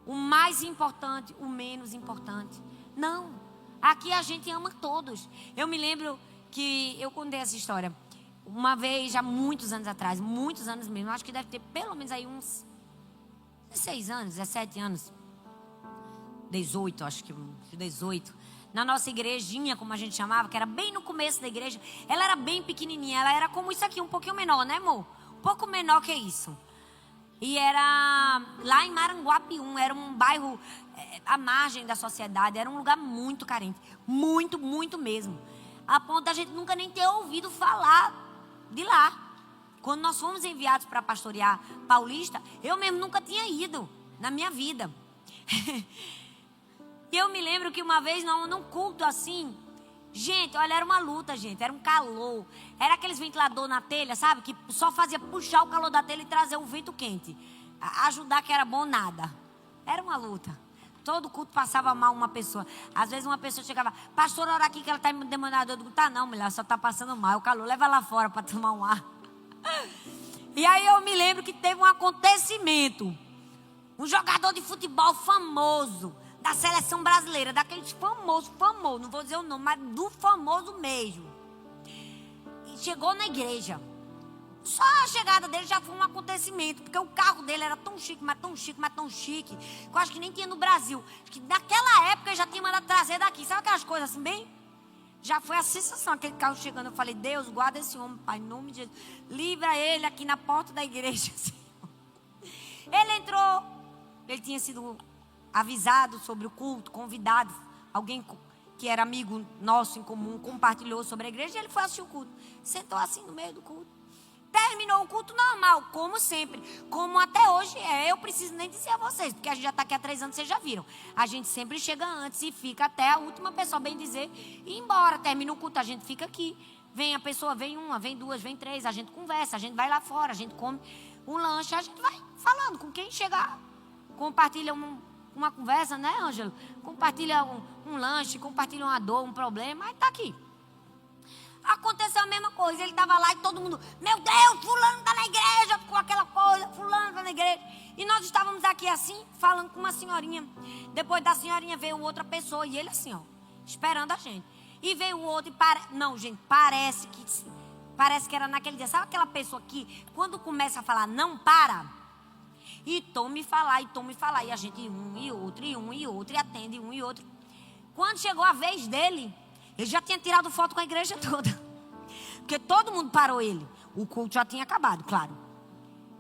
O mais importante, o menos importante. Não. Aqui a gente ama todos. Eu me lembro que eu contei essa história uma vez, já muitos anos atrás, muitos anos mesmo. Acho que deve ter pelo menos aí uns 16 anos, 17 anos. 18, acho que 18. Na nossa igrejinha, como a gente chamava, que era bem no começo da igreja, ela era bem pequenininha. Ela era como isso aqui, um pouquinho menor, né, amor? Um pouco menor que isso. E era lá em Maranguapium, era um bairro à margem da sociedade, era um lugar muito carente, muito, muito mesmo. A ponto da gente nunca nem ter ouvido falar de lá. Quando nós fomos enviados para pastorear Paulista, eu mesmo nunca tinha ido na minha vida. E eu me lembro que uma vez, num culto assim, gente, olha, era uma luta, gente, era um calor. Era aqueles ventilador na telha, sabe? Que só fazia puxar o calor da telha e trazer o vento quente. Ajudar que era bom, nada. Era uma luta. Todo culto passava mal uma pessoa. Às vezes uma pessoa chegava: pastor, ora aqui que ela está demandando. Eu digo: tá não, mulher, só está passando mal. O calor, leva lá fora para tomar um ar. E aí eu me lembro que teve um acontecimento. Um jogador de futebol famoso da seleção brasileira, daqueles famoso, não vou dizer o nome, mas do famoso mesmo. E chegou na igreja. Só a chegada dele já foi um acontecimento, porque o carro dele era tão chique, mas tão chique, mas tão chique, que eu acho que nem tinha no Brasil. Acho que naquela época ele já tinha mandado trazer daqui. Sabe aquelas coisas assim, bem? Já foi a sensação, aquele carro chegando. Eu falei: Deus, guarda esse homem, Pai, em nome de Jesus. Livra ele aqui na porta da igreja, Senhor. Ele entrou, ele tinha sido avisado sobre o culto, convidado. Alguém que era amigo nosso em comum compartilhou sobre a igreja e ele foi assistir o culto. Sentou assim no meio do culto. Terminou o culto normal, como sempre, como até hoje é. Eu preciso nem dizer a vocês, porque a gente já está aqui há 3 anos, vocês já viram. A gente sempre chega antes e fica até a última pessoa bem dizer e ir embora. Termina o culto, a gente fica aqui. Vem a pessoa, vem uma, vem duas, vem 3, a gente conversa, a gente vai lá fora, a gente come um lanche, a gente vai falando com quem chegar. Compartilha uma conversa, né, Ângelo? Compartilha um lanche, compartilha uma dor, um problema, aí tá aqui. Aconteceu a mesma coisa, ele estava lá e todo mundo: meu Deus, fulano está na igreja, com aquela coisa, fulano está na igreja. E nós estávamos aqui assim, falando com uma senhorinha. Depois da senhorinha veio outra pessoa e ele assim, esperando a gente. E veio o outro e não, gente, parece que era naquele dia. Sabe aquela pessoa que quando começa a falar não para? E tome falar, e tome falar. E a gente um e outro, e atende um e outro. Quando chegou a vez dele, ele já tinha tirado foto com a igreja toda. Porque todo mundo parou ele. O culto já tinha acabado, claro.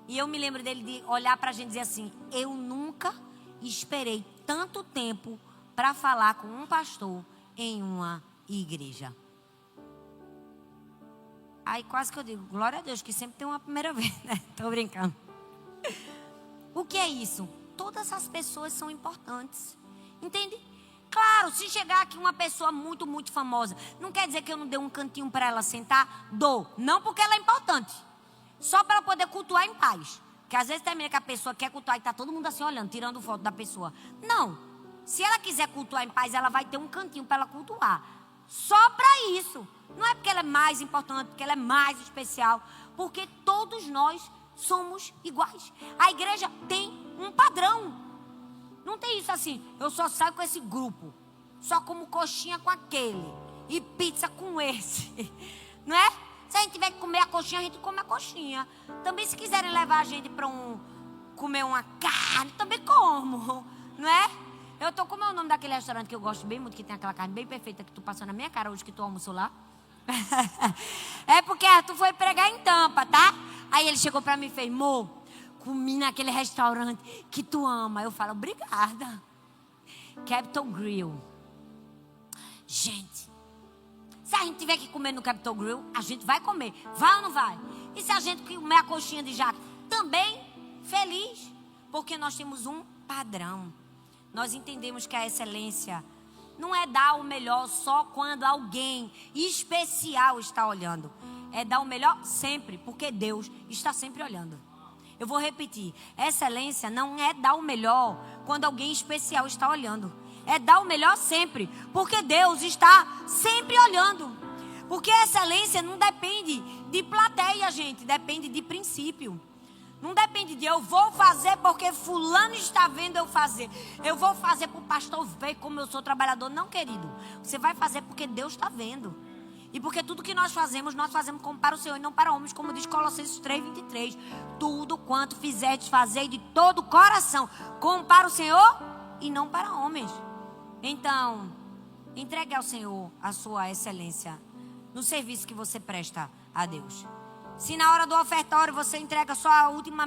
E eu me lembro dele de olhar pra gente e dizer assim: eu nunca esperei tanto tempo para falar com um pastor em uma igreja. Aí quase que eu digo: glória a Deus, que sempre tem uma primeira vez, né? Tô brincando. O que é isso? Todas as pessoas são importantes. Entende? Claro, se chegar aqui uma pessoa muito, muito famosa, não quer dizer que eu não dê um cantinho para ela sentar? Dou. Não porque ela é importante. Só para ela poder cultuar em paz. Porque às vezes termina que a pessoa quer cultuar e está todo mundo assim olhando, tirando foto da pessoa. Não. Se ela quiser cultuar em paz, ela vai ter um cantinho para ela cultuar. Só para isso. Não é porque ela é mais importante, porque ela é mais especial. Porque todos nós somos iguais. A igreja tem um padrão. Não tem isso assim, eu só saio com esse grupo. Só como coxinha com aquele. E pizza com esse. Não é? Se a gente tiver que comer a coxinha, a gente come a coxinha. Também se quiserem levar a gente para comer uma carne, também como. Não é? Eu tô como é o nome daquele restaurante que eu gosto bem muito, que tem aquela carne bem perfeita que tu passou na minha cara hoje que tu almoçou lá. É porque tu foi pregar em Tampa, tá? Aí ele chegou para mim e fez, Mô, comi naquele restaurante que tu ama. Eu falo, obrigada. Capitol Grill. Gente, se a gente tiver que comer no Capitol Grill, a gente vai comer. Vai ou não vai? E se a gente comer a coxinha de jaca? Também feliz. Porque nós temos um padrão. Nós entendemos que a excelência não é dar o melhor só quando alguém especial está olhando. É dar o melhor sempre, porque Deus está sempre olhando. Eu vou repetir. Excelência não é dar o melhor quando alguém especial está olhando. É dar o melhor sempre, porque Deus está sempre olhando. Porque a excelência não depende de plateia, gente. Depende de princípio. Não depende de eu vou fazer porque fulano está vendo eu fazer. Eu vou fazer para o pastor ver como eu sou trabalhador. Não, querido. Você vai fazer porque Deus está vendo. E porque tudo que nós fazemos como para o Senhor e não para homens, como diz Colossenses 3:23. Tudo quanto fizerdes fazer de todo o coração, como para o Senhor e não para homens. Então, entregue ao Senhor a sua excelência no serviço que você presta a Deus. Se na hora do ofertório você entrega só a última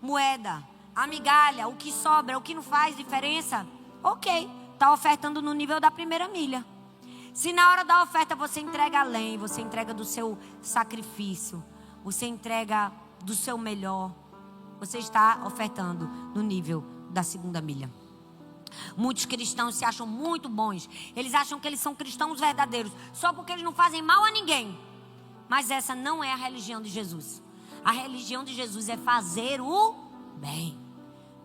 moeda, a migalha, o que sobra, o que não faz diferença, ok, está ofertando no nível da primeira milha. Se na hora da oferta você entrega além, você entrega do seu sacrifício, você entrega do seu melhor, você está ofertando no nível da segunda milha. Muitos cristãos se acham muito bons. Eles acham que eles são cristãos verdadeiros só porque eles não fazem mal a ninguém. Mas essa não é a religião de Jesus. A religião de Jesus é fazer o bem.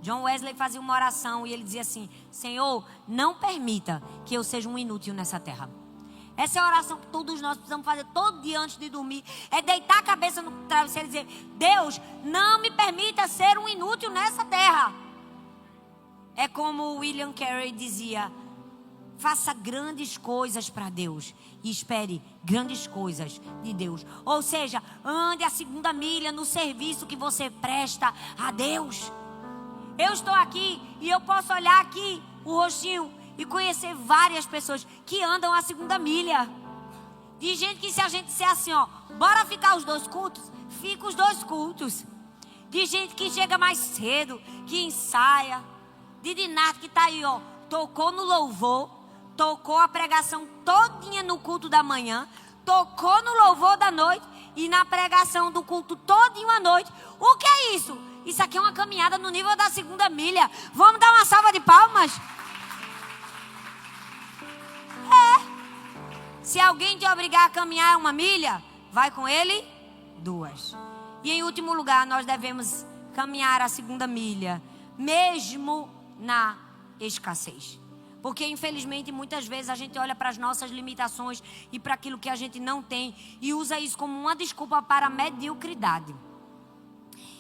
John Wesley fazia uma oração e ele dizia assim: Senhor, não permita que eu seja um inútil nessa terra. Essa é a oração que todos nós precisamos fazer todo dia antes de dormir. É deitar a cabeça no travesseiro e dizer: Deus, não me permita ser um inútil nessa terra. É como William Carey dizia: faça grandes coisas para Deus e espere grandes coisas de Deus. Ou seja, ande a segunda milha no serviço que você presta a Deus. Eu estou aqui e eu posso olhar aqui o rostinho e conhecer várias pessoas que andam a segunda milha. De gente que, se a gente disser assim, ó, bora ficar os 2 cultos, fica os 2 cultos. De gente que chega mais cedo, que ensaia. De Dinato que está aí, ó, tocou no louvor, tocou a pregação todinha no culto da manhã, tocou no louvor da noite e na pregação do culto todinho à noite. O que é isso? Isso aqui é uma caminhada no nível da segunda milha. Vamos dar uma salva de palmas? Se alguém te obrigar a caminhar 1 milha, vai com ele 2. E em último lugar, nós devemos caminhar a segunda milha, mesmo na escassez. Porque infelizmente muitas vezes a gente olha para as nossas limitações e para aquilo que a gente não tem e usa isso como uma desculpa para a mediocridade.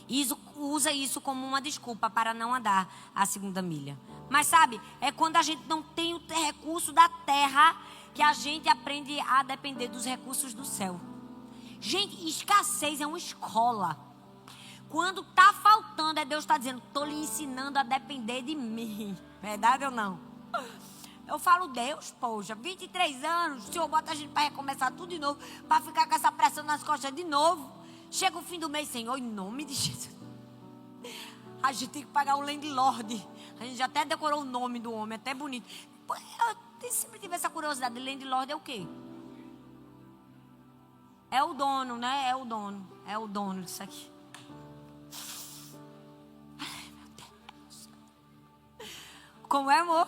E usa isso como uma desculpa para não andar a segunda milha. Mas sabe, é quando a gente não tem o recurso da terra que a gente aprende a depender dos recursos do céu. Gente, escassez é uma escola. Quando está faltando, é Deus está dizendo: estou lhe ensinando a depender de mim. Verdade ou não? Eu falo: Deus, poxa, 23 anos, o Senhor bota a gente para recomeçar tudo de novo, para ficar com essa pressão nas costas de novo. Chega o fim do mês, Senhor, em nome de Jesus. A gente tem que pagar o landlord. A gente já até decorou o nome do homem, até bonito. Eu sempre tive essa curiosidade. Landlord é o quê? É o dono, né? É o dono disso aqui. Como é, amor?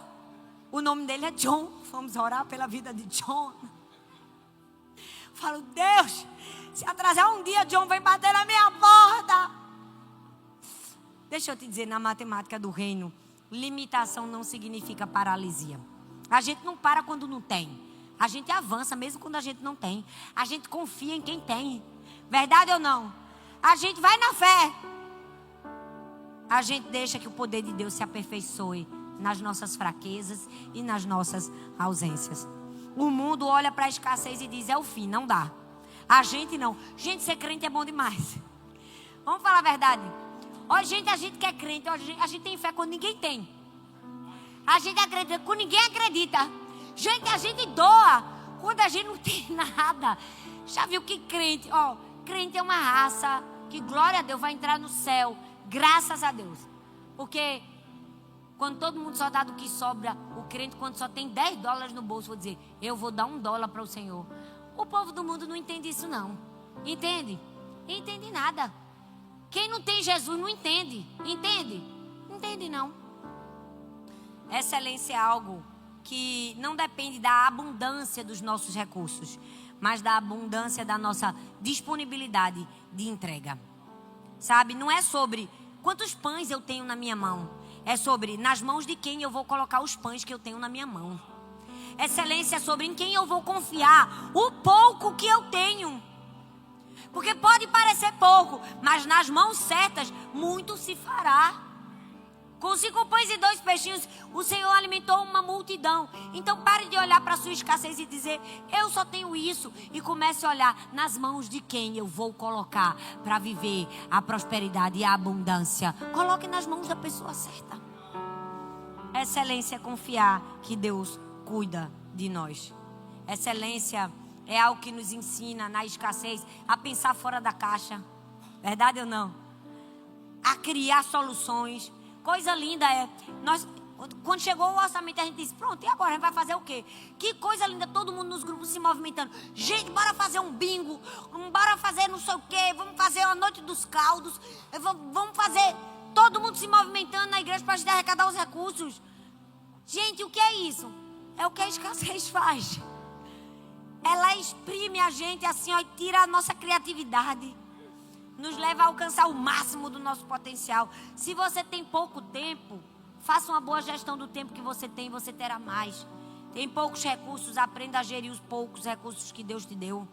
O nome dele é John. Vamos orar pela vida de John. Falo, Deus, se atrasar um dia, John vem bater na minha porta. Deixa eu te dizer, na matemática do reino, limitação não significa paralisia. A gente não para quando não tem. A gente avança mesmo quando a gente não tem. A gente confia em quem tem. Verdade ou não? A gente vai na fé. A gente deixa que o poder de Deus se aperfeiçoe nas nossas fraquezas e nas nossas ausências. O mundo olha para a escassez e diz, é o fim, não dá. A gente não. Gente, ser crente é bom demais. Vamos falar a verdade. Ó, gente, a gente que é crente, a gente tem fé quando ninguém tem. A gente acredita quando ninguém acredita. Gente, a gente doa quando a gente não tem nada. Já viu que crente? Ó, crente é uma raça que, glória a Deus, vai entrar no céu. Graças a Deus. Porque quando todo mundo só dá do que sobra, o crente, quando só tem $10 no bolso, vou dizer, eu vou dar $1 para o Senhor. O povo do mundo não entende isso, não. Entende? Não entende nada. Quem não tem Jesus não entende. Entende? Não entende, não. Excelência é algo que não depende da abundância dos nossos recursos, mas da abundância da nossa disponibilidade de entrega. Sabe? Não é sobre quantos pães eu tenho na minha mão. É sobre nas mãos de quem eu vou colocar os pães que eu tenho na minha mão. Excelência é sobre em quem eu vou confiar o pouco que eu tenho. Porque pode parecer pouco, mas nas mãos certas, muito se fará. Com 5 pães e 2 peixinhos, o Senhor alimentou uma multidão. Então pare de olhar para a sua escassez e dizer, eu só tenho isso. E comece a olhar nas mãos de quem eu vou colocar para viver a prosperidade e a abundância. Coloque nas mãos da pessoa certa. Excelência é confiar que Deus cuida de nós. Excelência é algo que nos ensina na escassez a pensar fora da caixa. Verdade ou não? A criar soluções. Coisa linda é, quando chegou o orçamento, a gente disse, pronto, e agora? A gente vai fazer o quê? Que coisa linda, todo mundo nos grupos se movimentando. Gente, bora fazer um bingo, bora fazer não sei o quê, vamos fazer a noite dos caldos, vamos fazer, todo mundo se movimentando na igreja para a gente arrecadar os recursos. Gente, o que é isso? É o que a escassez faz. Ela exprime a gente assim, ó, e tira a nossa criatividade. Nos leva a alcançar o máximo do nosso potencial. Se você tem pouco tempo, faça uma boa gestão do tempo que você tem, você terá mais. Tem poucos recursos, aprenda a gerir os poucos recursos que Deus te deu.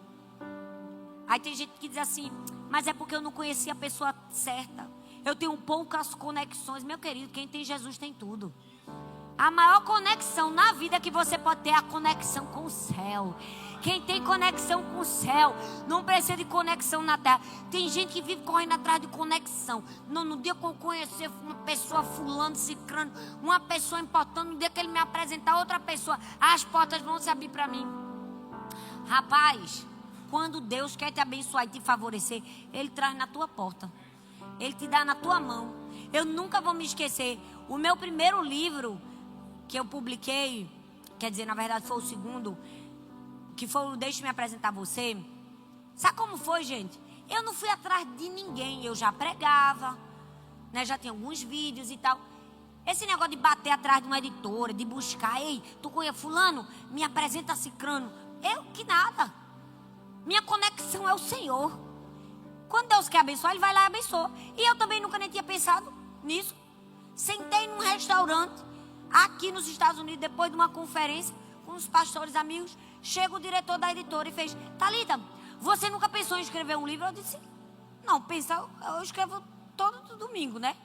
Aí tem gente que diz assim, mas é porque eu não conheci a pessoa certa. Eu tenho poucas conexões. Meu querido, quem tem Jesus tem tudo. A maior conexão na vida que você pode ter é a conexão com o céu. Quem tem conexão com o céu não precisa de conexão na terra. Tem gente que vive correndo atrás de conexão. Não, no dia que eu conhecer uma pessoa fulano, cicrano, uma pessoa importante, no dia que ele me apresentar outra pessoa, as portas vão se abrir para mim. Rapaz, quando Deus quer te abençoar e te favorecer, Ele traz na tua porta. Ele te dá na tua mão. Eu nunca vou me esquecer. O meu primeiro livro que eu publiquei, quer dizer, na verdade foi o segundo, que foi o Deixe-me Apresentar Você. Sabe como foi, gente? Eu não fui atrás de ninguém. Eu já pregava, né? Já tinha alguns vídeos e tal. Esse negócio de bater atrás de uma editora, de buscar, ei, tu conhece fulano? Me apresenta cicrano. Eu que nada. Minha conexão é o Senhor. Quando Deus quer abençoar, Ele vai lá e abençoa. E eu também nunca nem tinha pensado nisso. Sentei num restaurante aqui nos Estados Unidos, depois de uma conferência com os pastores amigos. Chega o diretor da editora e fez, Thalita, você nunca pensou em escrever um livro? Eu disse, não, eu escrevo todo domingo, né?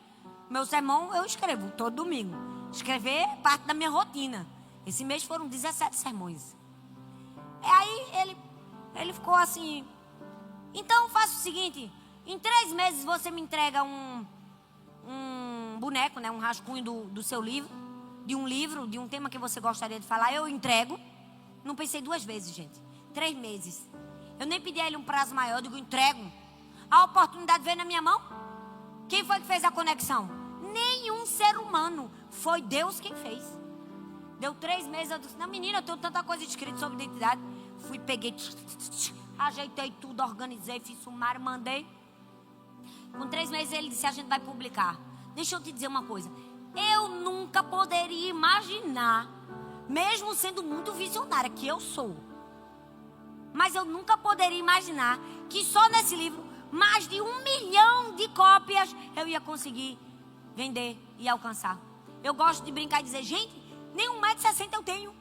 Meu sermão eu escrevo todo domingo. Escrever é parte da minha rotina. Esse mês foram 17 sermões. E aí ele ficou assim, então faça o seguinte, em 3 meses você me entrega um boneco, né? Um rascunho do seu livro, de um livro, de um tema que você gostaria de falar, eu entrego. Não pensei 2 vezes, gente. 3 meses. Eu nem pedi a ele um prazo maior, eu digo, entrego. A oportunidade veio na minha mão. Quem foi que fez a conexão? Nenhum ser humano. Foi Deus quem fez. Deu 3 meses, eu disse, não, menina, eu tenho tanta coisa escrita sobre identidade. Fui, peguei, ajeitei tudo, organizei, fiz sumário, mandei. Com 3 meses ele disse, a gente vai publicar. Deixa eu te dizer uma coisa. Eu nunca poderia imaginar, mesmo sendo muito visionária, que eu sou. Mas eu nunca poderia imaginar que só nesse livro, mais de 1 milhão de cópias eu ia conseguir vender e alcançar. Eu gosto de brincar e dizer, gente, nem 1,60 m eu tenho.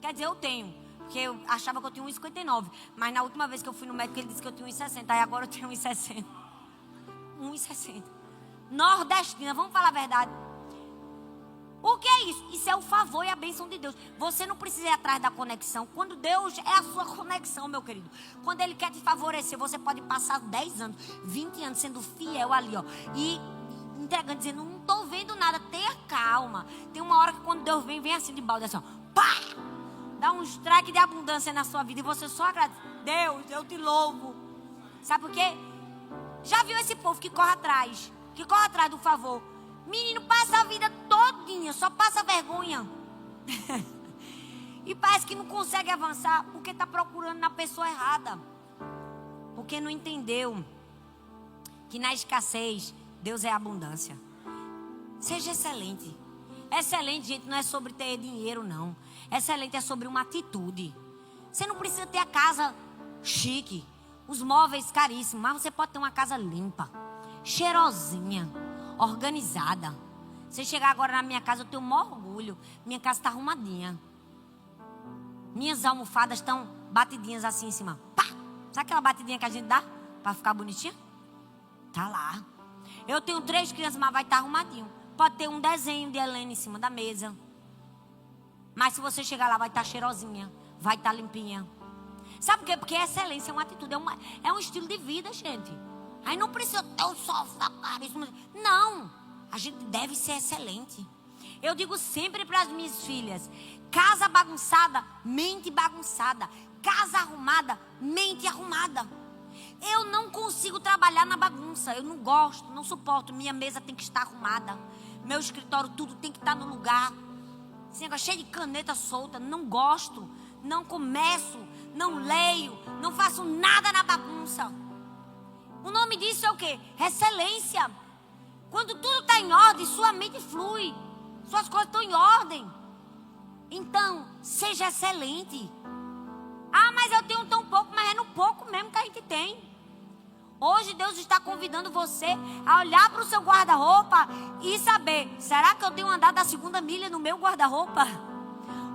Quer dizer, eu tenho. Porque eu achava que eu tinha 1,59. Mas na última vez que eu fui no médico, ele disse que eu tinha 1,60. Aí agora eu tenho 1,60. 1,60. Nordestina, vamos falar a verdade. O que é isso? Isso é o favor e a bênção de Deus. Você não precisa ir atrás da conexão. Quando Deus é a sua conexão, meu querido. Quando Ele quer te favorecer, você pode passar 10 anos, 20 anos sendo fiel ali, ó. E entregando, dizendo, não estou vendo nada. Tenha calma. Tem uma hora que quando Deus vem assim de balde, assim, ó. Pá! Dá um strike de abundância na sua vida. E você só agradece. Deus, eu te louvo. Sabe por quê? Já viu esse povo que corre atrás? Que corre atrás do favor. Menino passa a vida todinha, só passa vergonha. E parece que não consegue avançar porque está procurando na pessoa errada. Porque não entendeu que na escassez Deus é abundância. Seja excelente. Excelente, gente, não é sobre ter dinheiro, não. Excelente é sobre uma atitude. Você não precisa ter a casa chique, os móveis caríssimos, mas você pode ter uma casa limpa, cheirosinha, organizada. Você chegar agora na minha casa, eu tenho o maior orgulho. Minha casa está arrumadinha. Minhas almofadas estão batidinhas assim em cima. Pá! Sabe aquela batidinha que a gente dá para ficar bonitinha? Tá lá. Eu tenho 3 crianças, mas vai estar arrumadinho. Pode ter um desenho de Helena em cima da mesa. Mas se você chegar lá, vai estar cheirosinha. Vai estar limpinha. Sabe por quê? Porque excelência é uma atitude, é um estilo de vida, gente. Aí não precisa ter o sofá caríssimo. Não, a gente deve ser excelente. Eu digo sempre para as minhas filhas, casa bagunçada, mente bagunçada. Casa arrumada, mente arrumada. Eu não consigo trabalhar na bagunça. Eu não gosto, não suporto. Minha mesa tem que estar arrumada. Meu escritório, tudo tem que estar no lugar. Esse negócio cheio de caneta solta. Não gosto, não começo, não leio, não faço nada na bagunça. O nome disso é o quê? Excelência. Quando tudo está em ordem, sua mente flui. Suas coisas estão em ordem. Então, seja excelente. Ah, mas eu tenho tão pouco, mas é no pouco mesmo que a gente tem. Hoje Deus está convidando você a olhar para o seu guarda-roupa e saber, será que eu tenho andado a 2ª milha no meu guarda-roupa?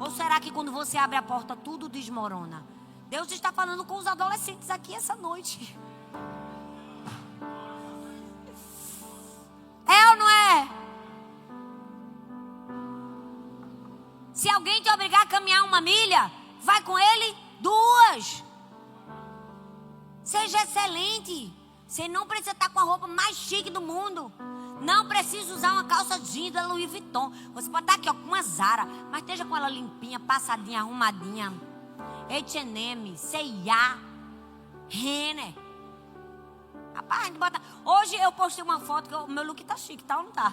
Ou será que quando você abre a porta tudo desmorona? Deus está falando com os adolescentes aqui essa noite. É ou não é? Se alguém te obrigar a caminhar 1 milha, vai com ele 2. Seja excelente. Você não precisa estar com a roupa mais chique do mundo. Não precisa usar uma calça jeans da Louis Vuitton. Você pode estar aqui ó, com uma Zara, mas esteja com ela limpinha, passadinha, arrumadinha. H&M, C&A, Renner. Rapaz, a gente bota... Hoje eu postei uma foto que o meu look tá chique, tá ou não tá?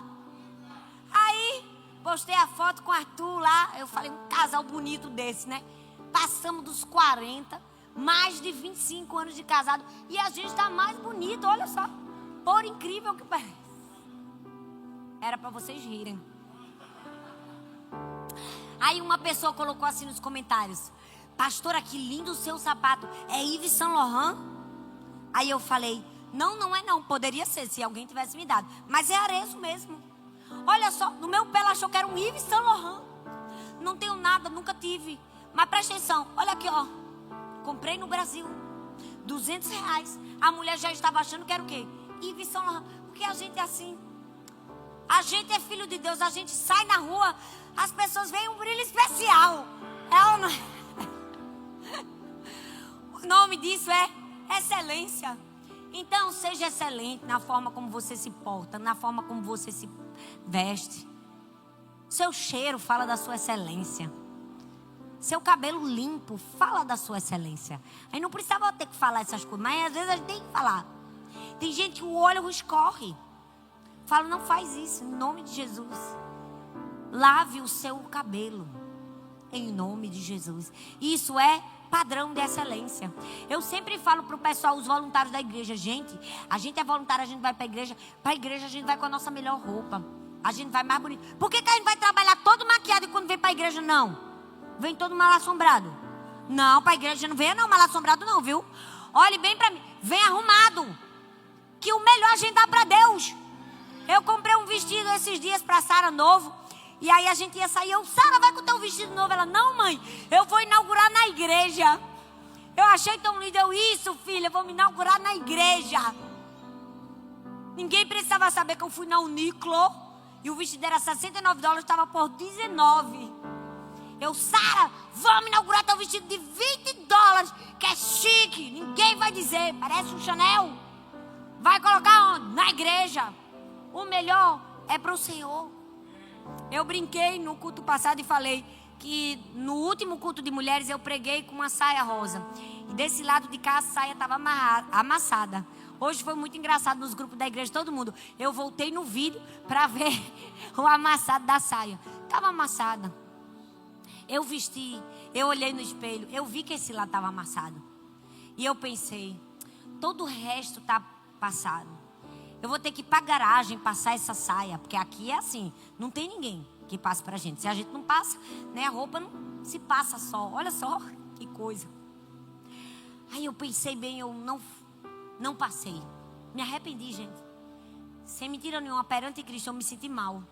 Aí, postei a foto com o Arthur lá. Eu falei, um casal bonito desse, né? Passamos dos 40, mais de 25 anos de casado. E a gente tá mais bonito, olha só. Por incrível que pareça. Era para vocês rirem. Aí uma pessoa colocou assim nos comentários: pastora, que lindo o seu sapato. É Yves Saint Laurent? Aí eu falei, não é não. Poderia ser, se alguém tivesse me dado. Mas é Arezzo mesmo. Olha só, no meu pé ela achou que era um Yves Saint Laurent. Não tenho nada, nunca tive. Mas presta atenção, olha aqui ó. Comprei no Brasil, R$200. A mulher já estava achando que era o quê? Yves Saint Laurent. Porque a gente é assim. A gente é filho de Deus, a gente sai na rua, as pessoas veem um brilho especial. É ou não é? O nome disso é excelência. Então, seja excelente na forma como você se porta, na forma como você se veste. Seu cheiro fala da sua excelência. Seu cabelo limpo fala da sua excelência. Aí não precisava ter que falar essas coisas, mas às vezes a gente tem que falar. Tem gente que o olho escorre. Fala, não faz isso, em nome de Jesus. Lave o seu cabelo, em nome de Jesus. Isso é padrão de excelência. Eu sempre falo para o pessoal, os voluntários da igreja, gente, a gente é voluntário, a gente vai para a igreja a gente vai com a nossa melhor roupa. A gente vai mais bonito. Por que a gente vai trabalhar todo maquiado e quando vem para a igreja não? Vem todo mal assombrado. Não, para a igreja não vem não mal assombrado não, viu? Olhe bem para mim. Vem arrumado. Que o melhor a gente dá para Deus. Eu comprei um vestido esses dias para Sara novo. E aí a gente ia sair. Sara, vai com o teu vestido novo. Ela, não mãe, eu vou inaugurar na igreja. Eu achei tão lindo. Isso filha, eu vou me inaugurar na igreja. Ninguém precisava saber que eu fui na Uniqlo. E o vestido era $69, estava por 19. Eu, Sara, vamos inaugurar teu vestido de $20, que é chique. Ninguém vai dizer, parece um Chanel. Vai colocar onde? Na igreja. O melhor é para o Senhor. Eu brinquei no culto passado e falei que no último culto de mulheres eu preguei com uma saia rosa. E desse lado de cá a saia estava amassada. Hoje foi muito engraçado nos grupos da igreja, todo mundo. Eu voltei no vídeo para ver o amassado da saia. Estava amassada. Eu vesti, eu olhei no espelho, eu vi que esse lado estava amassado. E eu pensei, todo o resto está passado. Eu vou ter que ir para a garagem passar essa saia, porque aqui é assim, não tem ninguém que passe para a gente. Se a gente não passa, né, a roupa não se passa só. Olha só que coisa. Aí eu pensei bem, eu não passei. Me arrependi, gente. Sem mentira nenhuma, perante Cristo, eu me senti mal.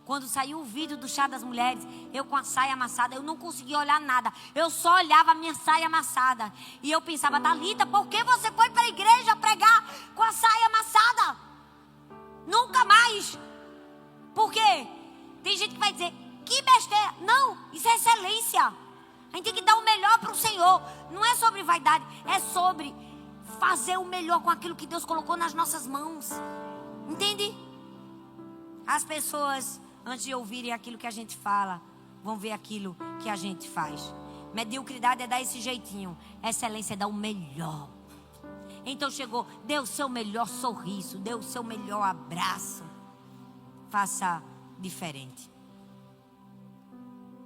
Quando saiu o vídeo do chá das mulheres, eu com a saia amassada, eu não conseguia olhar nada. Eu só olhava a minha saia amassada. E eu pensava, Thalita, por que você foi para a igreja pregar com a saia amassada? Nunca mais. Por quê? Tem gente que vai dizer, que besteira. Não, isso é excelência. A gente tem que dar o melhor para o Senhor. Não é sobre vaidade, é sobre fazer o melhor com aquilo que Deus colocou nas nossas mãos. Entende? As pessoas, antes de ouvirem aquilo que a gente fala, vão ver aquilo que a gente faz. Mediocridade é dar esse jeitinho. Excelência é dar o melhor. Então chegou, dê o seu melhor sorriso, dê o seu melhor abraço. Faça diferente.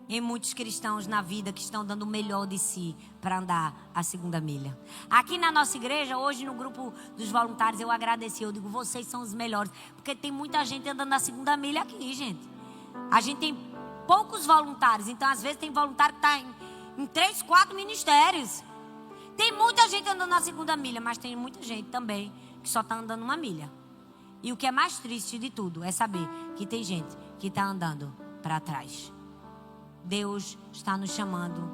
E muitos cristãos na vida que estão dando o melhor de si para andar a segunda milha. Aqui na nossa igreja, hoje no grupo dos voluntários, eu agradeci. Eu digo, vocês são os melhores. Porque tem muita gente andando a segunda milha aqui, gente. A gente tem poucos voluntários. Então, às vezes, tem voluntário que está em 3, 4 ministérios. Tem muita gente andando a segunda milha, mas tem muita gente também que só está andando uma milha. E o que é mais triste de tudo é saber que tem gente que está andando para trás. Deus está nos chamando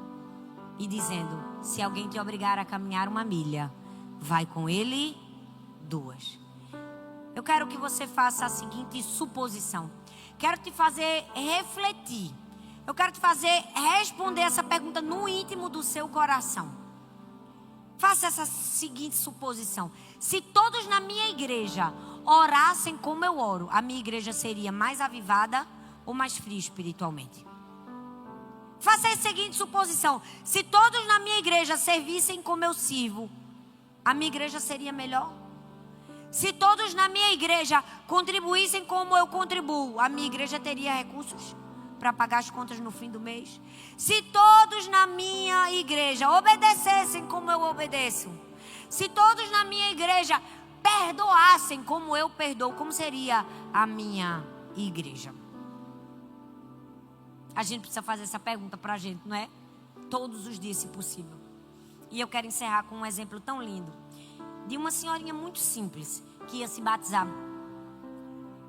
e dizendo, se alguém te obrigar a caminhar uma milha, vai com ele 2. Eu quero que você faça a seguinte suposição. Quero te fazer refletir. Eu quero te fazer responder essa pergunta no íntimo do seu coração. Faça essa seguinte suposição. Se todos na minha igreja orassem como eu oro, a minha igreja seria mais avivada ou mais fria espiritualmente? Faça a seguinte suposição. Se todos na minha igreja servissem como eu sirvo, a minha igreja seria melhor? Se todos na minha igreja contribuíssem como eu contribuo, a minha igreja teria recursos para pagar as contas no fim do mês? Se todos na minha igreja obedecessem como eu obedeço, se todos na minha igreja perdoassem como eu perdoo, como seria a minha igreja? A gente precisa fazer essa pergunta para a gente, não é? Todos os dias, se possível. E eu quero encerrar com um exemplo tão lindo. De uma senhorinha muito simples, que ia se batizar.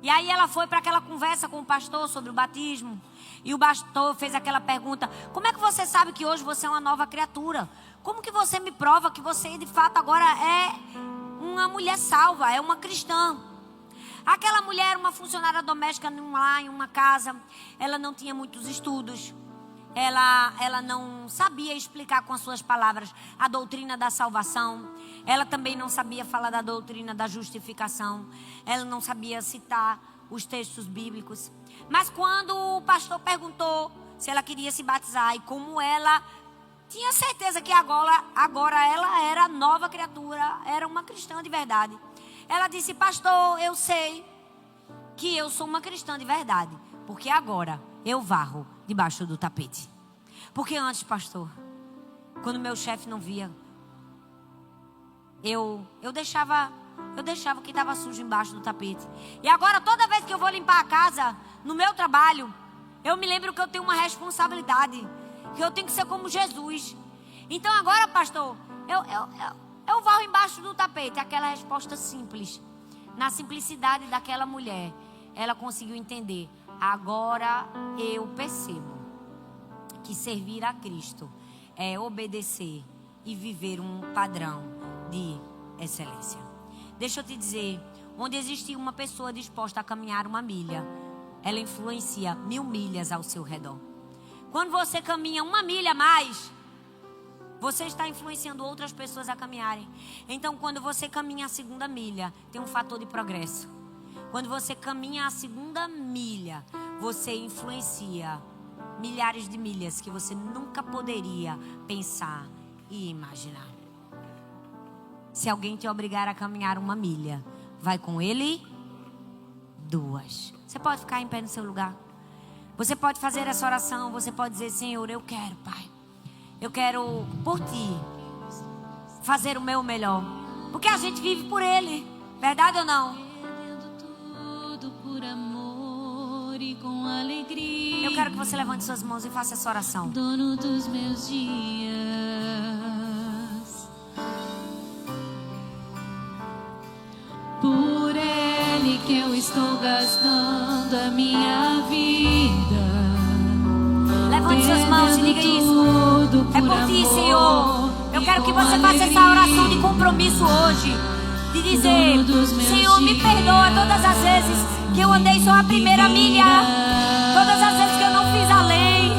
E aí ela foi para aquela conversa com o pastor sobre o batismo. E o pastor fez aquela pergunta, como é que você sabe que hoje você é uma nova criatura? Como que você me prova que você de fato agora é uma mulher salva, é uma cristã? Aquela mulher era uma funcionária doméstica lá em uma casa. Ela não tinha muitos estudos. Ela não sabia explicar com as suas palavras a doutrina da salvação. Ela também não sabia falar da doutrina da justificação. Ela não sabia citar os textos bíblicos. Mas quando o pastor perguntou se ela queria se batizar e como ela tinha certeza que agora ela era nova criatura, era uma cristã de verdade. Ela disse, pastor, eu sei que eu sou uma cristã de verdade, porque agora eu varro debaixo do tapete. Porque antes, pastor, quando meu chefe não via, eu deixava eu deixava o que estava sujo embaixo do tapete. E agora, toda vez que eu vou limpar a casa, no meu trabalho, eu me lembro que eu tenho uma responsabilidade, que eu tenho que ser como Jesus. Então agora, pastor, eu varro embaixo do tapete. Aquela resposta simples. Na simplicidade daquela mulher, ela conseguiu entender. Agora eu percebo que servir a Cristo é obedecer e viver um padrão de excelência. Deixa eu te dizer, onde existe uma pessoa disposta a caminhar 1 milha, ela influencia 1000 milhas ao seu redor. Quando você caminha 1 milha a mais, você está influenciando outras pessoas a caminharem. Então, quando você caminha a 2ª milha, tem um fator de progresso. Quando você caminha a 2ª milha, você influencia milhares de milhas que você nunca poderia pensar e imaginar. Se alguém te obrigar a caminhar 1 milha, vai com ele 2. Você pode ficar em pé no seu lugar. Você pode fazer essa oração. Você pode dizer: Senhor, eu quero, Pai. Eu quero, por Ti, fazer o meu melhor. Porque a gente vive por Ele. Verdade ou não? Tudo por amor e com alegria. Eu quero que você levante suas mãos e faça essa oração. Dono dos meus dias. Por Ele que eu estou gastando a minha vida. Levante suas mãos e diga isso. É por Ti, Senhor. Eu quero que você faça essa oração de compromisso hoje. De dizer: Senhor, me perdoa todas as vezes que eu andei só a 1ª milha. Todas as vezes que eu não fiz além.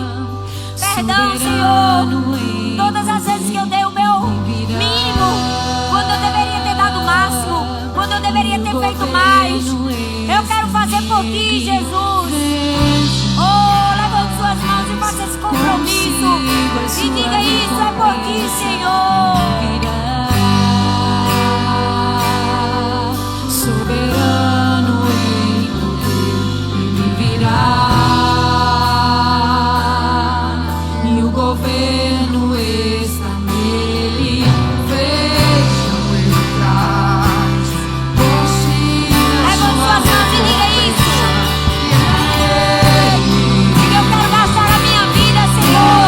Perdão, Senhor. Todas as vezes que eu dei o meu mínimo, quando eu deveria ter dado o máximo, quando eu deveria ter feito mais. Eu quero fazer por Ti, Jesus. Oh, levante suas mãos e faça esse compromisso. E diga: isso é por Ti, Senhor. Soberano em poder, Ele virá. E o governo está nele. Vejam Ele traz. Levante suas mãos e diga isso. Diga: eu quero gastar a minha vida, Senhor.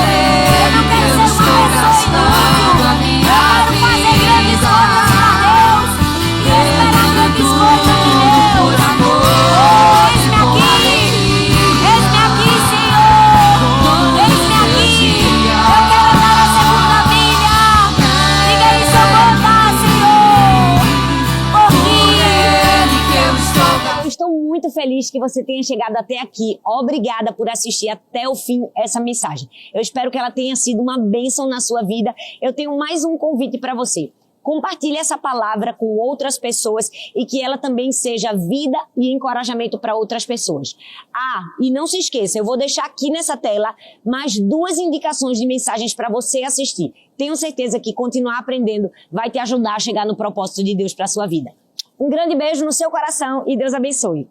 Eu não quero ser uma pessoa inútil. Eu quero fazer grandes coisas para Deus e esperar grandes coisas de Deus. Oh, eis-me aqui. Eis-me aqui, Senhor. Eis-me aqui. Eu quero andar a 2ª milha. Diga isso, eu vou andar, Senhor. Por Ti. Eu estou muito feliz que você tenha chegado até aqui. Obrigada por assistir até o fim essa mensagem. Eu espero que ela tenha sido uma bênção na sua vida. Eu tenho mais um convite para você. Compartilhe essa palavra com outras pessoas e que ela também seja vida e encorajamento para outras pessoas. E não se esqueça, eu vou deixar aqui nessa tela mais 2 indicações de mensagens para você assistir. Tenho certeza que continuar aprendendo vai te ajudar a chegar no propósito de Deus para a sua vida. Um grande beijo no seu coração e Deus abençoe.